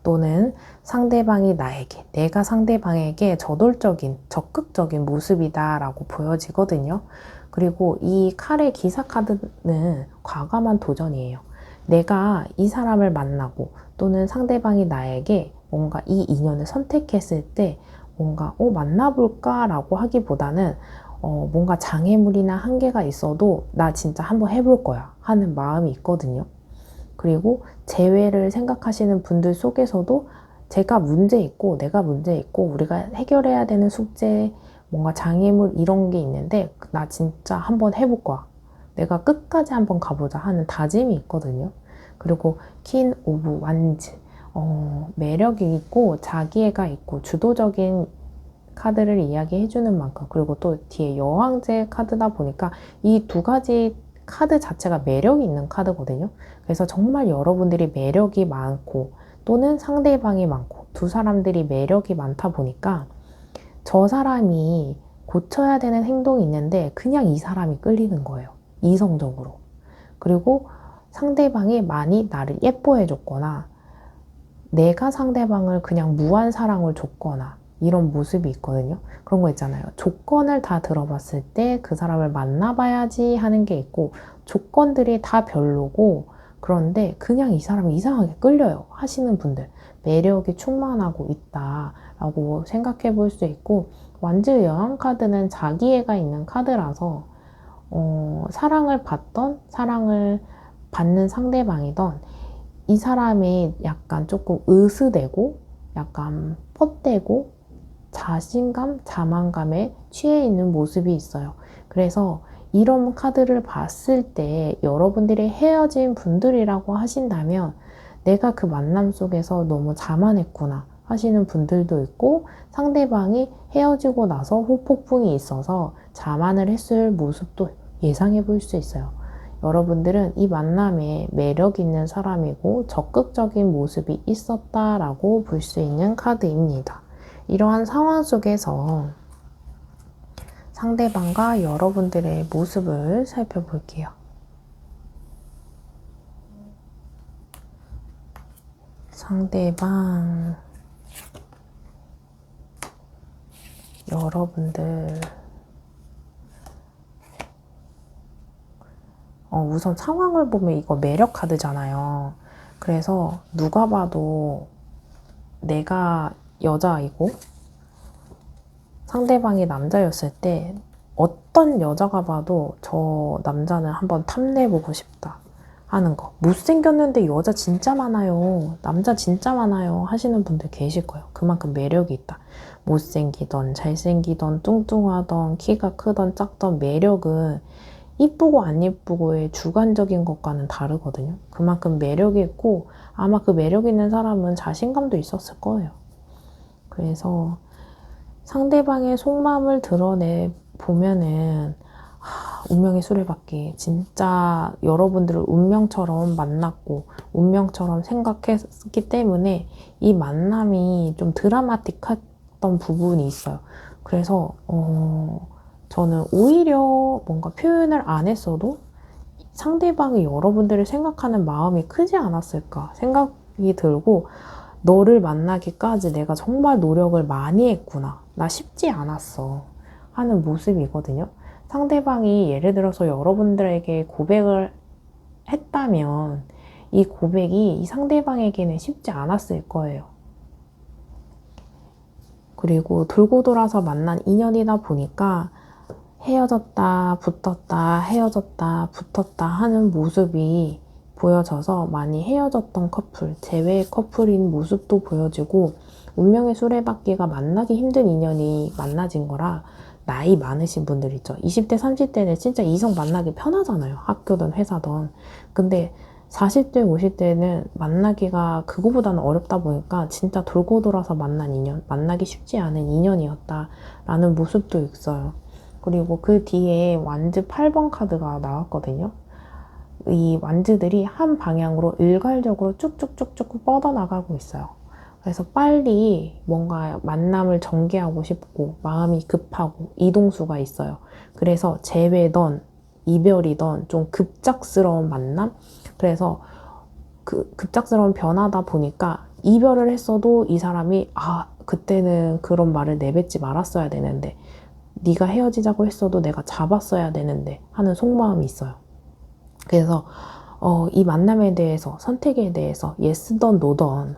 또는 상대방이 나에게, 내가 상대방에게 저돌적인, 적극적인 모습이다 라고 보여지거든요. 그리고 이 칼의 기사 카드는 과감한 도전이에요. 내가 이 사람을 만나고 또는 상대방이 나에게 뭔가 이 인연을 선택했을 때 뭔가 만나볼까 라고 하기보다는 뭔가 장애물이나 한계가 있어도 나 진짜 한번 해볼 거야 하는 마음이 있거든요. 그리고 재회를 생각하시는 분들 속에서도 제가 문제 있고 내가 문제 있고 우리가 해결해야 되는 숙제, 뭔가 장애물 이런 게 있는데 나 진짜 한번 해볼 거야. 내가 끝까지 한번 가보자 하는 다짐이 있거든요. 그리고 퀸 오브 완즈, 매력이 있고 자기애가 있고 주도적인 카드를 이야기해주는 만큼 그리고 또 뒤에 여왕제 카드다 보니까 이 두 가지 카드 자체가 매력이 있는 카드거든요. 그래서 정말 여러분들이 매력이 많고 또는 상대방이 많고 두 사람들이 매력이 많다 보니까 저 사람이 고쳐야 되는 행동이 있는데 그냥 이 사람이 끌리는 거예요. 이성적으로. 그리고 상대방이 많이 나를 예뻐해 줬거나 내가 상대방을 그냥 무한 사랑을 줬거나 이런 모습이 있거든요. 그런 거 있잖아요. 조건을 다 들어봤을 때 그 사람을 만나봐야지 하는 게 있고 조건들이 다 별로고 그런데 그냥 이 사람이 이상하게 끌려요 하시는 분들 매력이 충만하고 있다라고 생각해 볼 수 있고 완즈 여왕 카드는 자기애가 있는 카드라서 사랑을 받던 사랑을 받는 상대방이던 이 사람이 약간 조금 으스대고 약간 뻗대고 자신감, 자만감에 취해 있는 모습이 있어요. 그래서 이런 카드를 봤을 때 여러분들이 헤어진 분들이라고 하신다면 내가 그 만남 속에서 너무 자만했구나 하시는 분들도 있고 상대방이 헤어지고 나서 후폭풍이 있어서 자만을 했을 모습도 예상해 볼 수 있어요. 여러분들은 이 만남에 매력 있는 사람이고 적극적인 모습이 있었다라고 볼 수 있는 카드입니다. 이러한 상황 속에서 상대방과 여러분들의 모습을 살펴볼게요. 상대방, 여러분들. 우선 상황을 보면 이거 매력 카드잖아요. 그래서 누가 봐도 내가 여자이고 상대방이 남자였을 때 어떤 여자가 봐도 저 남자는 한번 탐내보고 싶다 하는 거. 못생겼는데 여자 진짜 많아요. 남자 진짜 많아요. 하시는 분들 계실 거예요. 그만큼 매력이 있다. 못생기던 잘생기던 뚱뚱하던 키가 크던 작던 매력은 이쁘고 안 이쁘고의 주관적인 것과는 다르거든요. 그만큼 매력이 있고 아마 그 매력 있는 사람은 자신감도 있었을 거예요. 그래서 상대방의 속마음을 드러내 보면은 운명의 수레바퀴 진짜 여러분들을 운명처럼 만났고 운명처럼 생각했기 때문에 이 만남이 좀 드라마틱했던 부분이 있어요. 그래서 저는 오히려 뭔가 표현을 안 했어도 상대방이 여러분들을 생각하는 마음이 크지 않았을까 생각이 들고, 너를 만나기까지 내가 정말 노력을 많이 했구나. 나 쉽지 않았어. 하는 모습이거든요. 상대방이 예를 들어서 여러분들에게 고백을 했다면 이 고백이 이 상대방에게는 쉽지 않았을 거예요. 그리고 돌고 돌아서 만난 인연이다 보니까 헤어졌다, 붙었다, 헤어졌다, 붙었다 하는 모습이 보여져서 많이 헤어졌던 커플, 재회 커플인 모습도 보여지고, 운명의 수레바퀴가 만나기 힘든 인연이 만나진 거라 나이 많으신 분들 있죠. 20대, 30대는 진짜 이성 만나기 편하잖아요. 학교든 회사든. 근데 40대, 50대는 만나기가 그거보다는 어렵다 보니까 진짜 돌고 돌아서 만난 인연, 만나기 쉽지 않은 인연이었다라는 모습도 있어요. 그리고 그 뒤에 완즈 8번 카드가 나왔거든요. 이 완즈들이 한 방향으로 일괄적으로 쭉쭉쭉쭉 뻗어나가고 있어요. 그래서 빨리 뭔가 만남을 전개하고 싶고 마음이 급하고 이동수가 있어요. 그래서 재회던 이별이던 좀 급작스러운 만남? 그래서 그 급작스러운 변화다 보니까 이별을 했어도 이 사람이 그때는 그런 말을 내뱉지 말았어야 되는데, 네가 헤어지자고 했어도 내가 잡았어야 되는데 하는 속마음이 있어요. 그래서 이 만남에 대해서, 선택에 대해서 예스던 노던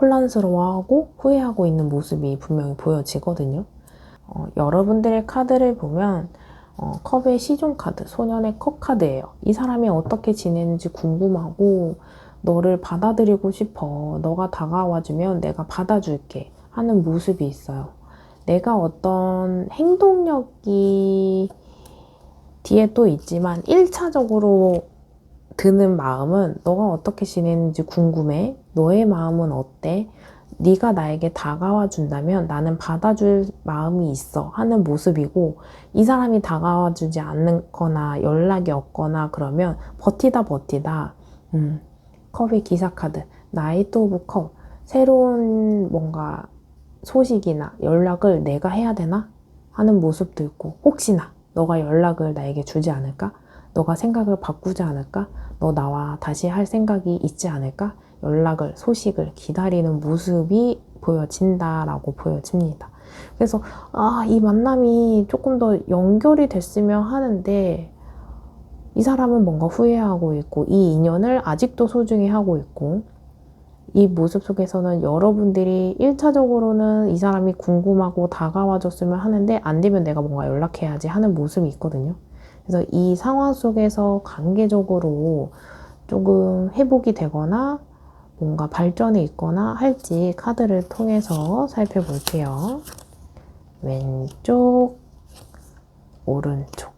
혼란스러워하고 후회하고 있는 모습이 분명히 보여지거든요. 여러분들의 카드를 보면 컵의 시종 카드, 소년의 컵 카드예요. 이 사람이 어떻게 지내는지 궁금하고 너를 받아들이고 싶어. 너가 다가와주면 내가 받아줄게 하는 모습이 있어요. 내가 어떤 행동력이 뒤에 또 있지만 1차적으로 드는 마음은 너가 어떻게 지내는지 궁금해. 너의 마음은 어때? 네가 나에게 다가와 준다면 나는 받아줄 마음이 있어 하는 모습이고, 이 사람이 다가와 주지 않거나 연락이 없거나 그러면 버티다 컵의 기사 카드, 나이트 오브 컵, 새로운 뭔가 소식이나 연락을 내가 해야 되나 하는 모습도 있고, 혹시나 너가 연락을 나에게 주지 않을까? 너가 생각을 바꾸지 않을까? 너 나와 다시 할 생각이 있지 않을까? 연락을, 소식을 기다리는 모습이 보여진다라고 보여집니다. 그래서 이 만남이 조금 더 연결이 됐으면 하는데, 이 사람은 뭔가 후회하고 있고 이 인연을 아직도 소중히 하고 있고, 이 모습 속에서는 여러분들이 1차적으로는 이 사람이 궁금하고 다가와줬으면 하는데 안 되면 내가 뭔가 연락해야지 하는 모습이 있거든요. 그래서 이 상황 속에서 관계적으로 조금 회복이 되거나 뭔가 발전이 있거나 할지 카드를 통해서 살펴볼게요. 왼쪽, 오른쪽.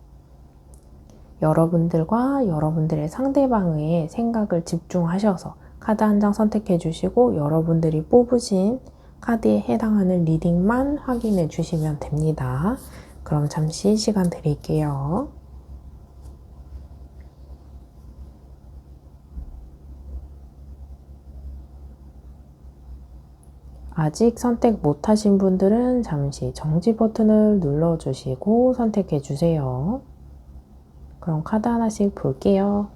여러분들과 여러분들의 상대방의 생각을 집중하셔서 카드 한 장 선택해 주시고 여러분들이 뽑으신 카드에 해당하는 리딩만 확인해 주시면 됩니다. 그럼 잠시 시간 드릴게요. 아직 선택 못하신 분들은 잠시 정지 버튼을 눌러주시고 선택해 주세요. 그럼 카드 하나씩 볼게요.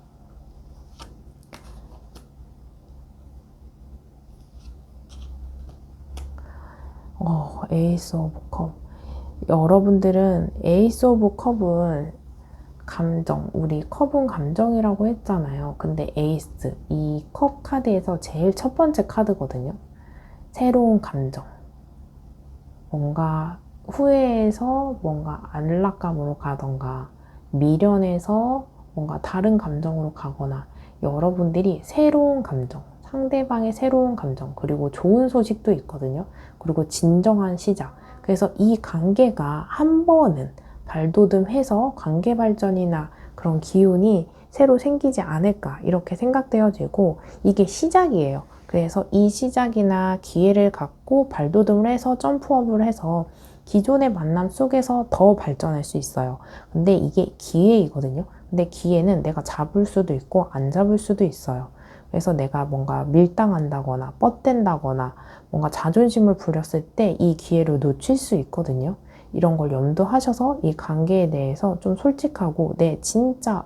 에이스 오브 컵. 여러분들은 에이스 오브 컵은 감정, 우리 컵은 감정이라고 했잖아요. 근데 에이스, 이 컵 카드에서 제일 첫 번째 카드거든요. 새로운 감정. 뭔가 후회해서 뭔가 안락감으로 가던가 미련해서 뭔가 다른 감정으로 가거나 여러분들이 새로운 감정, 상대방의 새로운 감정, 그리고 좋은 소식도 있거든요. 그리고 진정한 시작. 그래서 이 관계가 한 번은 발돋움해서 관계 발전이나 그런 기운이 새로 생기지 않을까 이렇게 생각되어지고 이게 시작이에요. 그래서 이 시작이나 기회를 갖고 발돋움을 해서 점프업을 해서 기존의 만남 속에서 더 발전할 수 있어요. 근데 이게 기회이거든요. 근데 기회는 내가 잡을 수도 있고 안 잡을 수도 있어요. 그래서 내가 뭔가 밀당한다거나 뻗댄다거나 뭔가 자존심을 부렸을 때 이 기회를 놓칠 수 있거든요. 이런 걸 염두하셔서 이 관계에 대해서 좀 솔직하고 내 진짜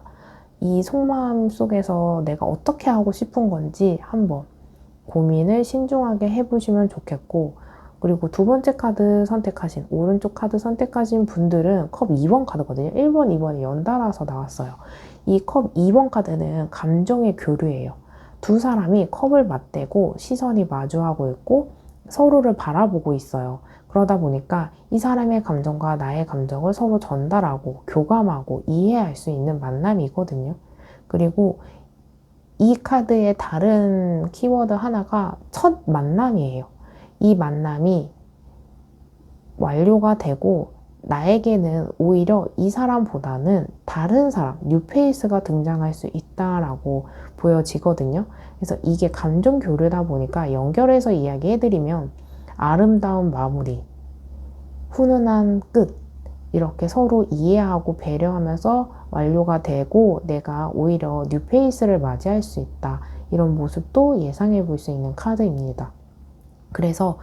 이 속마음 속에서 내가 어떻게 하고 싶은 건지 한번 고민을 신중하게 해보시면 좋겠고, 그리고 두 번째 카드 선택하신, 오른쪽 카드 선택하신 분들은 컵 2번 카드거든요. 1번, 2번이 연달아서 나왔어요. 이 컵 2번 카드는 감정의 교류예요. 두 사람이 컵을 맞대고 시선이 마주하고 있고 서로를 바라보고 있어요. 그러다 보니까 이 사람의 감정과 나의 감정을 서로 전달하고 교감하고 이해할 수 있는 만남이거든요. 그리고 이 카드의 다른 키워드 하나가 첫 만남이에요. 이 만남이 완료가 되고 나에게는 오히려 이 사람보다는 다른 사람, 뉴페이스가 등장할 수 있다라고 보여지거든요. 그래서 이게 감정 교류다 보니까 연결해서 이야기해드리면 아름다운 마무리, 훈훈한 끝, 이렇게 서로 이해하고 배려하면서 완료가 되고 내가 오히려 뉴페이스를 맞이할 수 있다. 이런 모습도 예상해 볼 수 있는 카드입니다. 그래서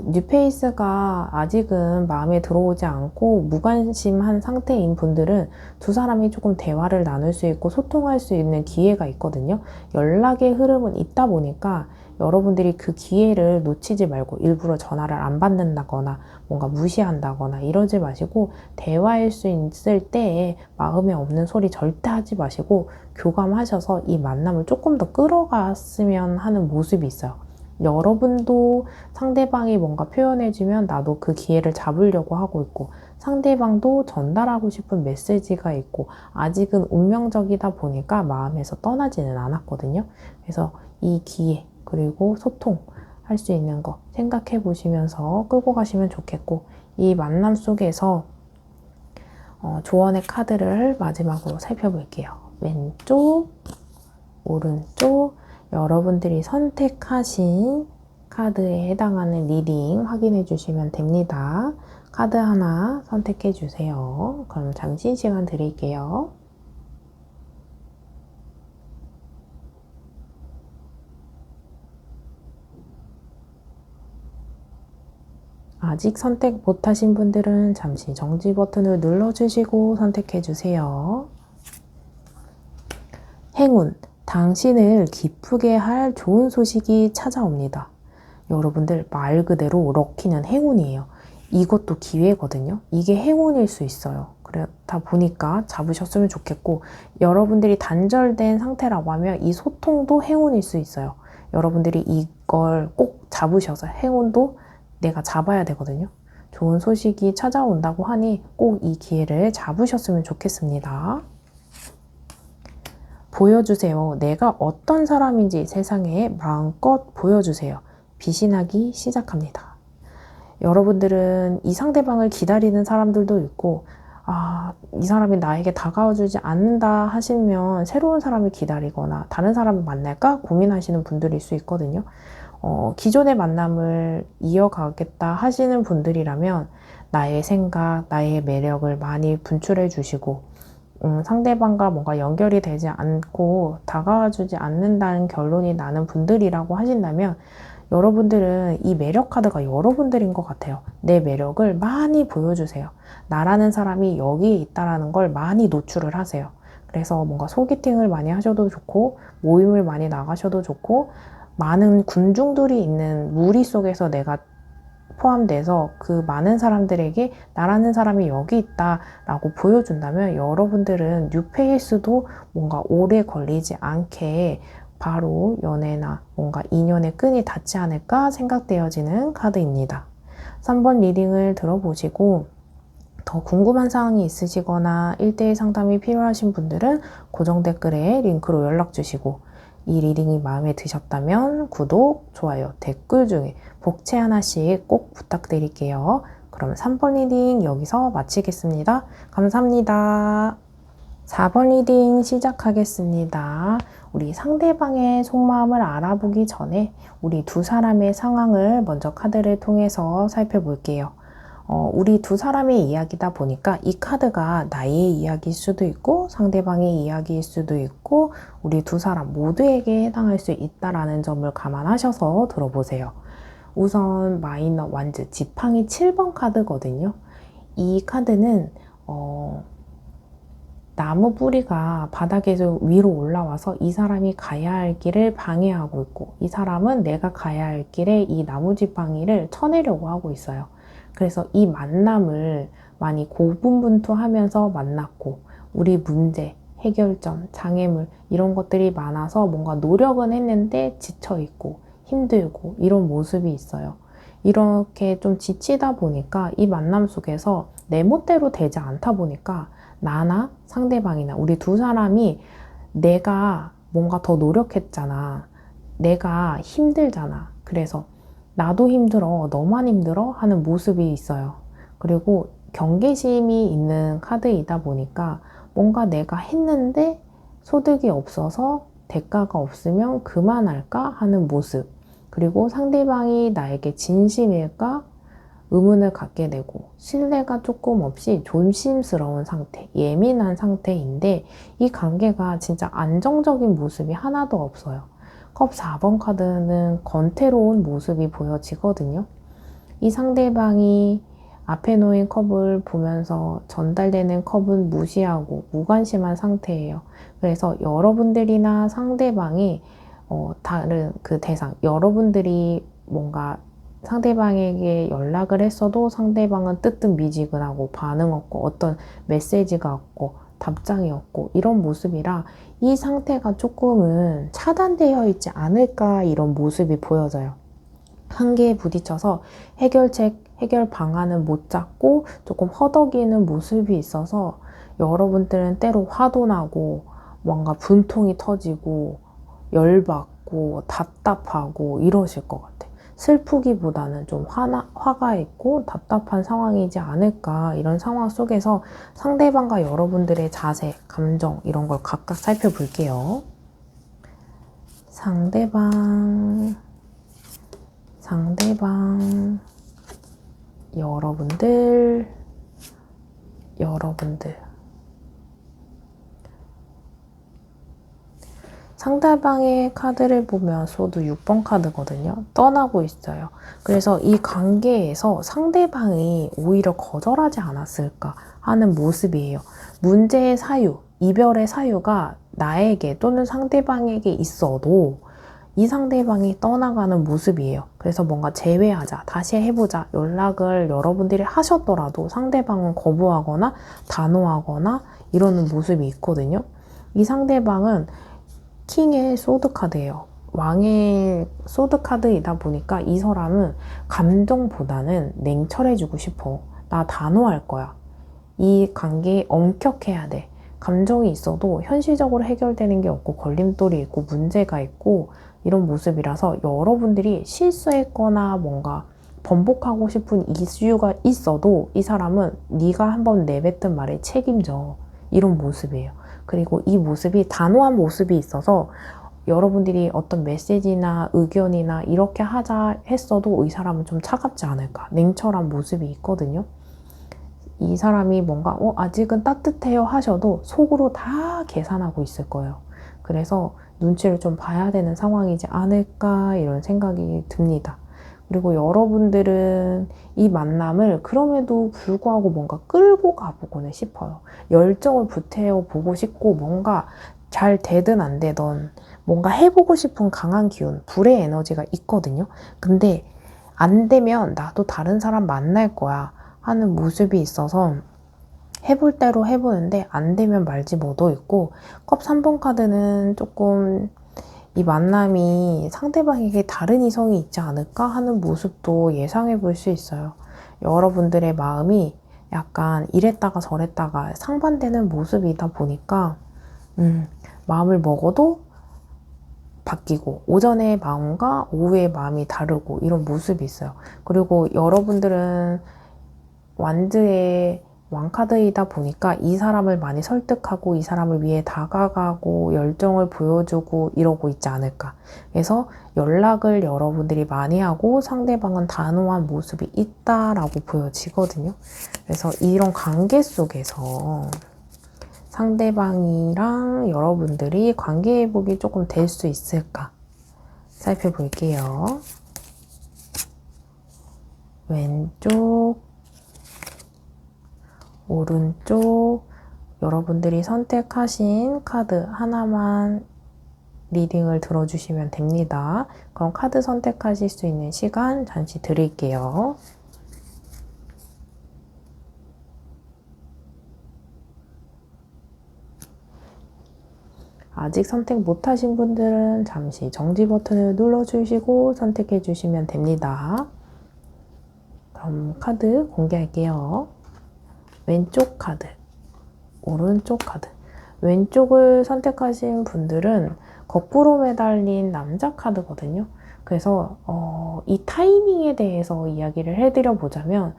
뉴페이스가 아직은 마음에 들어오지 않고 무관심한 상태인 분들은 두 사람이 조금 대화를 나눌 수 있고 소통할 수 있는 기회가 있거든요. 연락의 흐름은 있다 보니까 여러분들이 그 기회를 놓치지 말고 일부러 전화를 안 받는다거나 뭔가 무시한다거나 이러지 마시고 대화할 수 있을 때에 마음에 없는 소리 절대 하지 마시고 교감하셔서 이 만남을 조금 더 끌어갔으면 하는 모습이 있어요. 여러분도 상대방이 뭔가 표현해주면 나도 그 기회를 잡으려고 하고 있고 상대방도 전달하고 싶은 메시지가 있고 아직은 운명적이다 보니까 마음에서 떠나지는 않았거든요. 그래서 이 기회 그리고 소통할 수 있는 거 생각해 보시면서 끌고 가시면 좋겠고 이 만남 속에서 조언의 카드를 마지막으로 살펴볼게요. 왼쪽, 오른쪽, 여러분들이 선택하신 카드에 해당하는 리딩 확인해 주시면 됩니다. 카드 하나 선택해 주세요. 그럼 잠시 시간 드릴게요. 아직 선택 못하신 분들은 잠시 정지 버튼을 눌러주시고 선택해 주세요. 행운, 당신을 기쁘게 할 좋은 소식이 찾아옵니다. 여러분들 말 그대로 럭키는 행운이에요. 이것도 기회거든요. 이게 행운일 수 있어요. 그렇다 보니까 잡으셨으면 좋겠고 여러분들이 단절된 상태라고 하면 이 소통도 행운일 수 있어요. 여러분들이 이걸 꼭 잡으셔서 행운도 내가 잡아야 되거든요. 좋은 소식이 찾아온다고 하니 꼭 이 기회를 잡으셨으면 좋겠습니다. 보여주세요. 내가 어떤 사람인지 세상에 마음껏 보여주세요. 빛이 나기 시작합니다. 여러분들은 이 상대방을 기다리는 사람들도 있고 이 사람이 나에게 다가와주지 않는다 하시면 새로운 사람을 기다리거나 다른 사람을 만날까 고민하시는 분들일 수 있거든요. 기존의 만남을 이어가겠다 하시는 분들이라면 나의 생각, 나의 매력을 많이 분출해 주시고 상대방과 뭔가 연결이 되지 않고 다가와주지 않는다는 결론이 나는 분들이라고 하신다면 여러분들은 이 매력 카드가 여러분들인 것 같아요. 내 매력을 많이 보여주세요. 나라는 사람이 여기에 있다는 걸 많이 노출을 하세요. 그래서 뭔가 소개팅을 많이 하셔도 좋고 모임을 많이 나가셔도 좋고 많은 군중들이 있는 무리 속에서 내가 포함돼서 그 많은 사람들에게 나라는 사람이 여기 있다라고 보여준다면 여러분들은 뉴페이스도 뭔가 오래 걸리지 않게 바로 연애나 뭔가 인연의 끈이 닿지 않을까 생각되어지는 카드입니다. 3번 리딩을 들어보시고 더 궁금한 사항이 있으시거나 1대1 상담이 필요하신 분들은 고정 댓글에 링크로 연락 주시고, 이 리딩이 마음에 드셨다면 구독, 좋아요, 댓글 중에 복채 하나씩 꼭 부탁드릴게요. 그럼 3번 리딩 여기서 마치겠습니다. 감사합니다. 4번 리딩 시작하겠습니다. 우리 상대방의 속마음을 알아보기 전에 우리 두 사람의 상황을 먼저 카드를 통해서 살펴볼게요. 우리 두 사람의 이야기다 보니까 이 카드가 나의 이야기일 수도 있고 상대방의 이야기일 수도 있고 우리 두 사람 모두에게 해당할 수 있다라는 점을 감안하셔서 들어보세요. 우선 마이너 완즈 지팡이 7번 카드거든요. 이 카드는 나무 뿌리가 바닥에서 위로 올라와서 이 사람이 가야 할 길을 방해하고 있고, 이 사람은 내가 가야 할 길에 이 나무 지팡이를 쳐내려고 하고 있어요. 그래서 이 만남을 많이 고분분투하면서 만났고, 우리 문제, 해결점, 장애물 이런 것들이 많아서 뭔가 노력은 했는데 지쳐있고 힘들고 이런 모습이 있어요. 이렇게 좀 지치다 보니까 이 만남 속에서 내 멋대로 되지 않다 보니까 나나 상대방이나 우리 두 사람이 내가 뭔가 더 노력했잖아. 내가 힘들잖아. 그래서 나도 힘들어, 너만 힘들어 하는 모습이 있어요. 그리고 경계심이 있는 카드이다 보니까 뭔가 내가 했는데 소득이 없어서 대가가 없으면 그만할까 하는 모습. 그리고 상대방이 나에게 진심일까 의문을 갖게 되고 신뢰가 조금 없이 조심스러운 상태, 예민한 상태인데 이 관계가 진짜 안정적인 모습이 하나도 없어요. 컵 4번 카드는 권태로운 모습이 보여지거든요. 이 상대방이 앞에 놓인 컵을 보면서 전달되는 컵은 무시하고 무관심한 상태예요. 그래서 여러분들이나 상대방이 다른 그 대상, 여러분들이 뭔가 상대방에게 연락을 했어도 상대방은 뜨뜻미지근하고 반응 없고 어떤 메시지가 없고 답장이 없고 이런 모습이라 이 상태가 조금은 차단되어 있지 않을까 이런 모습이 보여져요. 한계에 부딪혀서 해결책, 해결 방안을 못 잡고 조금 허덕이는 모습이 있어서 여러분들은 때로 화도 나고 뭔가 분통이 터지고 열받고 답답하고 이러실 것 같아요. 슬프기보다는 좀 화가 있고 답답한 상황이지 않을까 이런 상황 속에서 상대방과 여러분들의 자세, 감정 이런 걸 각각 살펴볼게요. 상대방, 여러분들. 상대방의 카드를 보면 소드 6번 카드거든요. 떠나고 있어요. 그래서 이 관계에서 상대방이 오히려 거절하지 않았을까 하는 모습이에요. 문제의 사유, 이별의 사유가 나에게 또는 상대방에게 있어도 이 상대방이 떠나가는 모습이에요. 그래서 뭔가 재회하자, 다시 해보자 연락을 여러분들이 하셨더라도 상대방은 거부하거나 단호하거나 이러는 모습이 있거든요. 이 상대방은 킹의 소드 카드예요. 왕의 소드 카드이다 보니까 이 사람은 감정보다는 냉철해지고 싶어. 나 단호할 거야. 이 관계에 엄격해야 돼. 감정이 있어도 현실적으로 해결되는 게 없고 걸림돌이 있고 문제가 있고 이런 모습이라서 여러분들이 실수했거나 뭔가 번복하고 싶은 이슈가 있어도 이 사람은 네가 한번 내뱉은 말에 책임져. 이런 모습이에요. 그리고 이 모습이 단호한 모습이 있어서 여러분들이 어떤 메시지나 의견이나 이렇게 하자 했어도 이 사람은 좀 차갑지 않을까. 냉철한 모습이 있거든요. 이 사람이 뭔가 아직은 따뜻해요 하셔도 속으로 다 계산하고 있을 거예요. 그래서 눈치를 좀 봐야 되는 상황이지 않을까 이런 생각이 듭니다. 그리고 여러분들은 이 만남을 그럼에도 불구하고 뭔가 끌고 가보고는 싶어요. 열정을 불태워보고 싶고 뭔가 잘 되든 안 되든 뭔가 해보고 싶은 강한 기운, 불의 에너지가 있거든요. 근데 안 되면 나도 다른 사람 만날 거야 하는 모습이 있어서 해볼 대로 해보는데 안 되면 말지 뭐도 있고, 컵 3번 카드는 조금 이 만남이 상대방에게 다른 이성이 있지 않을까 하는 모습도 예상해 볼 수 있어요. 여러분들의 마음이 약간 이랬다가 저랬다가 상반되는 모습이다 보니까 마음을 먹어도 바뀌고 오전의 마음과 오후의 마음이 다르고 이런 모습이 있어요. 그리고 여러분들은 완드의 왕카드이다 보니까 이 사람을 많이 설득하고 이 사람을 위해 다가가고 열정을 보여주고 이러고 있지 않을까. 그래서 연락을 여러분들이 많이 하고 상대방은 단호한 모습이 있다라고 보여지거든요. 그래서 이런 관계 속에서 상대방이랑 여러분들이 관계 회복이 조금 될 수 있을까 살펴볼게요. 왼쪽, 오른쪽, 여러분들이 선택하신 카드 하나만 리딩을 들어주시면 됩니다. 그럼 카드 선택하실 수 있는 시간 잠시 드릴게요. 아직 선택 못하신 분들은 잠시 정지 버튼을 눌러주시고 선택해 주시면 됩니다. 그럼 카드 공개할게요. 왼쪽 카드, 오른쪽 카드. 왼쪽을 선택하신 분들은 거꾸로 매달린 남자 카드거든요. 그래서 이 타이밍에 대해서 이야기를 해드려 보자면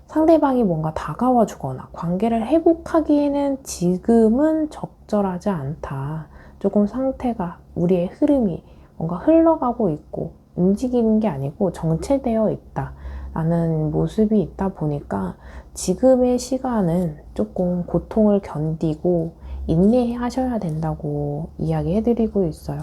상대방이 뭔가 다가와 주거나 관계를 회복하기에는 지금은 적절하지 않다. 조금 상태가, 우리의 흐름이 뭔가 흘러가고 있고 움직이는 게 아니고 정체되어 있다 라는 모습이 있다 보니까 지금의 시간은 조금 고통을 견디고 인내하셔야 된다고 이야기해드리고 있어요.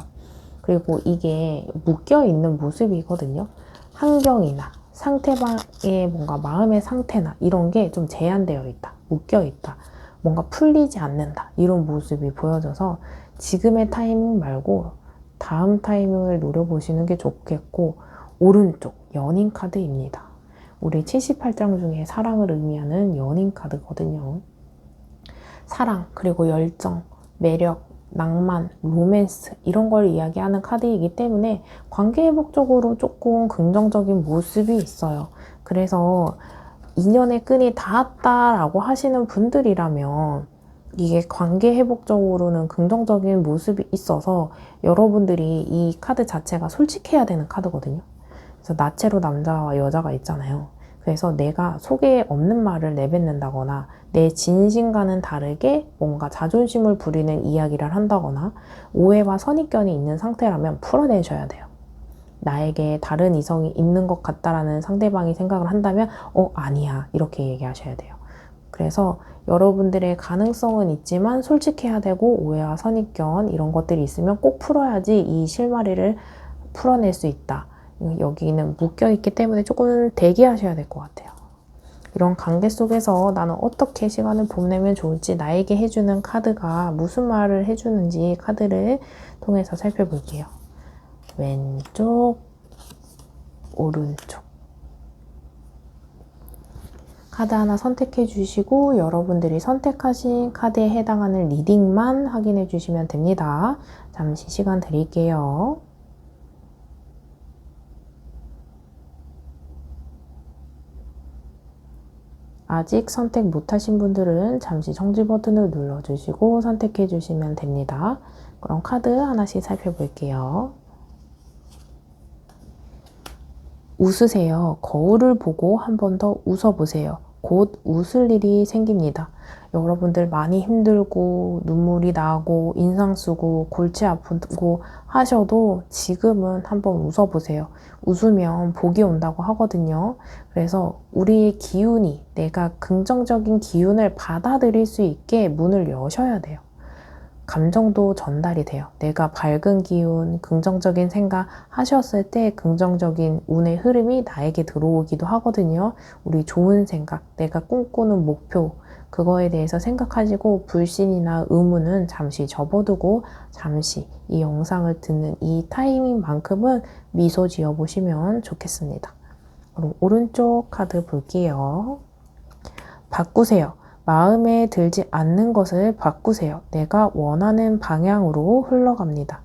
그리고 이게 묶여있는 모습이거든요. 환경이나 상대방의 뭔가 마음의 상태나 이런 게 좀 제한되어 있다, 묶여 있다, 뭔가 풀리지 않는다 이런 모습이 보여져서 지금의 타이밍 말고 다음 타이밍을 노려보시는 게 좋겠고, 오른쪽 연인 카드입니다. 우리 78장 중에 사랑을 의미하는 연인 카드거든요. 사랑, 그리고 열정, 매력, 낭만, 로맨스 이런 걸 이야기하는 카드이기 때문에 관계 회복적으로 조금 긍정적인 모습이 있어요. 그래서 인연의 끈이 닿았다라고 하시는 분들이라면 이게 관계 회복적으로는 긍정적인 모습이 있어서 여러분들이 이 카드 자체가 솔직해야 되는 카드거든요. 그래서 나체로 남자와 여자가 있잖아요. 그래서 내가 속에 없는 말을 내뱉는다거나 내 진심과는 다르게 뭔가 자존심을 부리는 이야기를 한다거나 오해와 선입견이 있는 상태라면 풀어내셔야 돼요. 나에게 다른 이성이 있는 것 같다라는 상대방이 생각을 한다면 아니야 이렇게 얘기하셔야 돼요. 그래서 여러분들의 가능성은 있지만 솔직해야 되고 오해와 선입견 이런 것들이 있으면 꼭 풀어야지 이 실마리를 풀어낼 수 있다. 여기는 묶여있기 때문에 조금 대기하셔야 될 것 같아요. 이런 관계 속에서 나는 어떻게 시간을 보내면 좋을지 나에게 해주는 카드가 무슨 말을 해주는지 카드를 통해서 살펴볼게요. 왼쪽, 오른쪽. 카드 하나 선택해 주시고 여러분들이 선택하신 카드에 해당하는 리딩만 확인해 주시면 됩니다. 잠시 시간 드릴게요. 아직 선택 못하신 분들은 잠시 정지 버튼을 눌러주시고 선택해 주시면 됩니다. 그럼 카드 하나씩 살펴볼게요. 웃으세요. 거울을 보고 한 번 더 웃어보세요. 곧 웃을 일이 생깁니다. 여러분들 많이 힘들고 눈물이 나고 인상 쓰고 골치 아프고 하셔도 지금은 한번 웃어보세요. 웃으면 복이 온다고 하거든요. 그래서 우리의 기운이, 내가 긍정적인 기운을 받아들일 수 있게 문을 여셔야 돼요. 감정도 전달이 돼요. 내가 밝은 기운, 긍정적인 생각 하셨을 때 긍정적인 운의 흐름이 나에게 들어오기도 하거든요. 우리 좋은 생각, 내가 꿈꾸는 목표, 그거에 대해서 생각하시고 불신이나 의문은 잠시 접어두고 잠시 이 영상을 듣는 이 타이밍만큼은 미소 지어보시면 좋겠습니다. 그럼 오른쪽 카드 볼게요. 바꾸세요. 마음에 들지 않는 것을 바꾸세요. 내가 원하는 방향으로 흘러갑니다.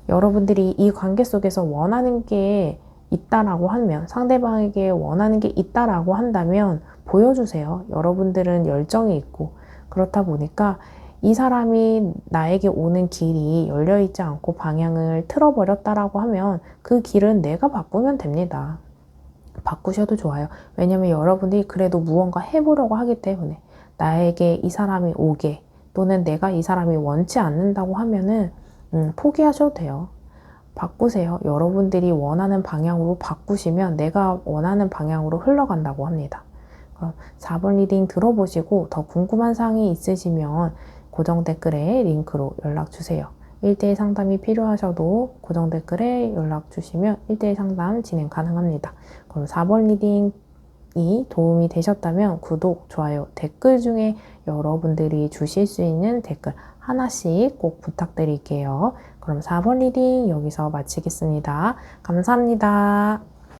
여러분들이 이 관계 속에서 원하는 게 있다라고 하면, 상대방에게 원하는 게 있다라고 한다면 보여주세요. 여러분들은 열정이 있고, 그렇다 보니까 이 사람이 나에게 오는 길이 열려있지 않고 방향을 틀어버렸다라고 하면 그 길은 내가 바꾸면 됩니다. 바꾸셔도 좋아요. 왜냐면 여러분이 그래도 무언가 해보려고 하기 때문에, 나에게 이 사람이 오게, 또는 내가 이 사람이 원치 않는다고 하면은 포기하셔도 돼요. 바꾸세요. 여러분들이 원하는 방향으로 바꾸시면 내가 원하는 방향으로 흘러간다고 합니다. 그럼 4번 리딩 들어보시고 더 궁금한 사항이 있으시면 고정 댓글에 링크로 연락 주세요. 1대1 상담이 필요하셔도 고정 댓글에 연락 주시면 1대1 상담 진행 가능합니다. 그럼 4번 리딩이 도움이 되셨다면 구독, 좋아요, 댓글 중에 여러분들이 주실 수 있는 댓글 하나씩 꼭 부탁드릴게요. 그럼 4번 리딩 여기서 마치겠습니다. 감사합니다.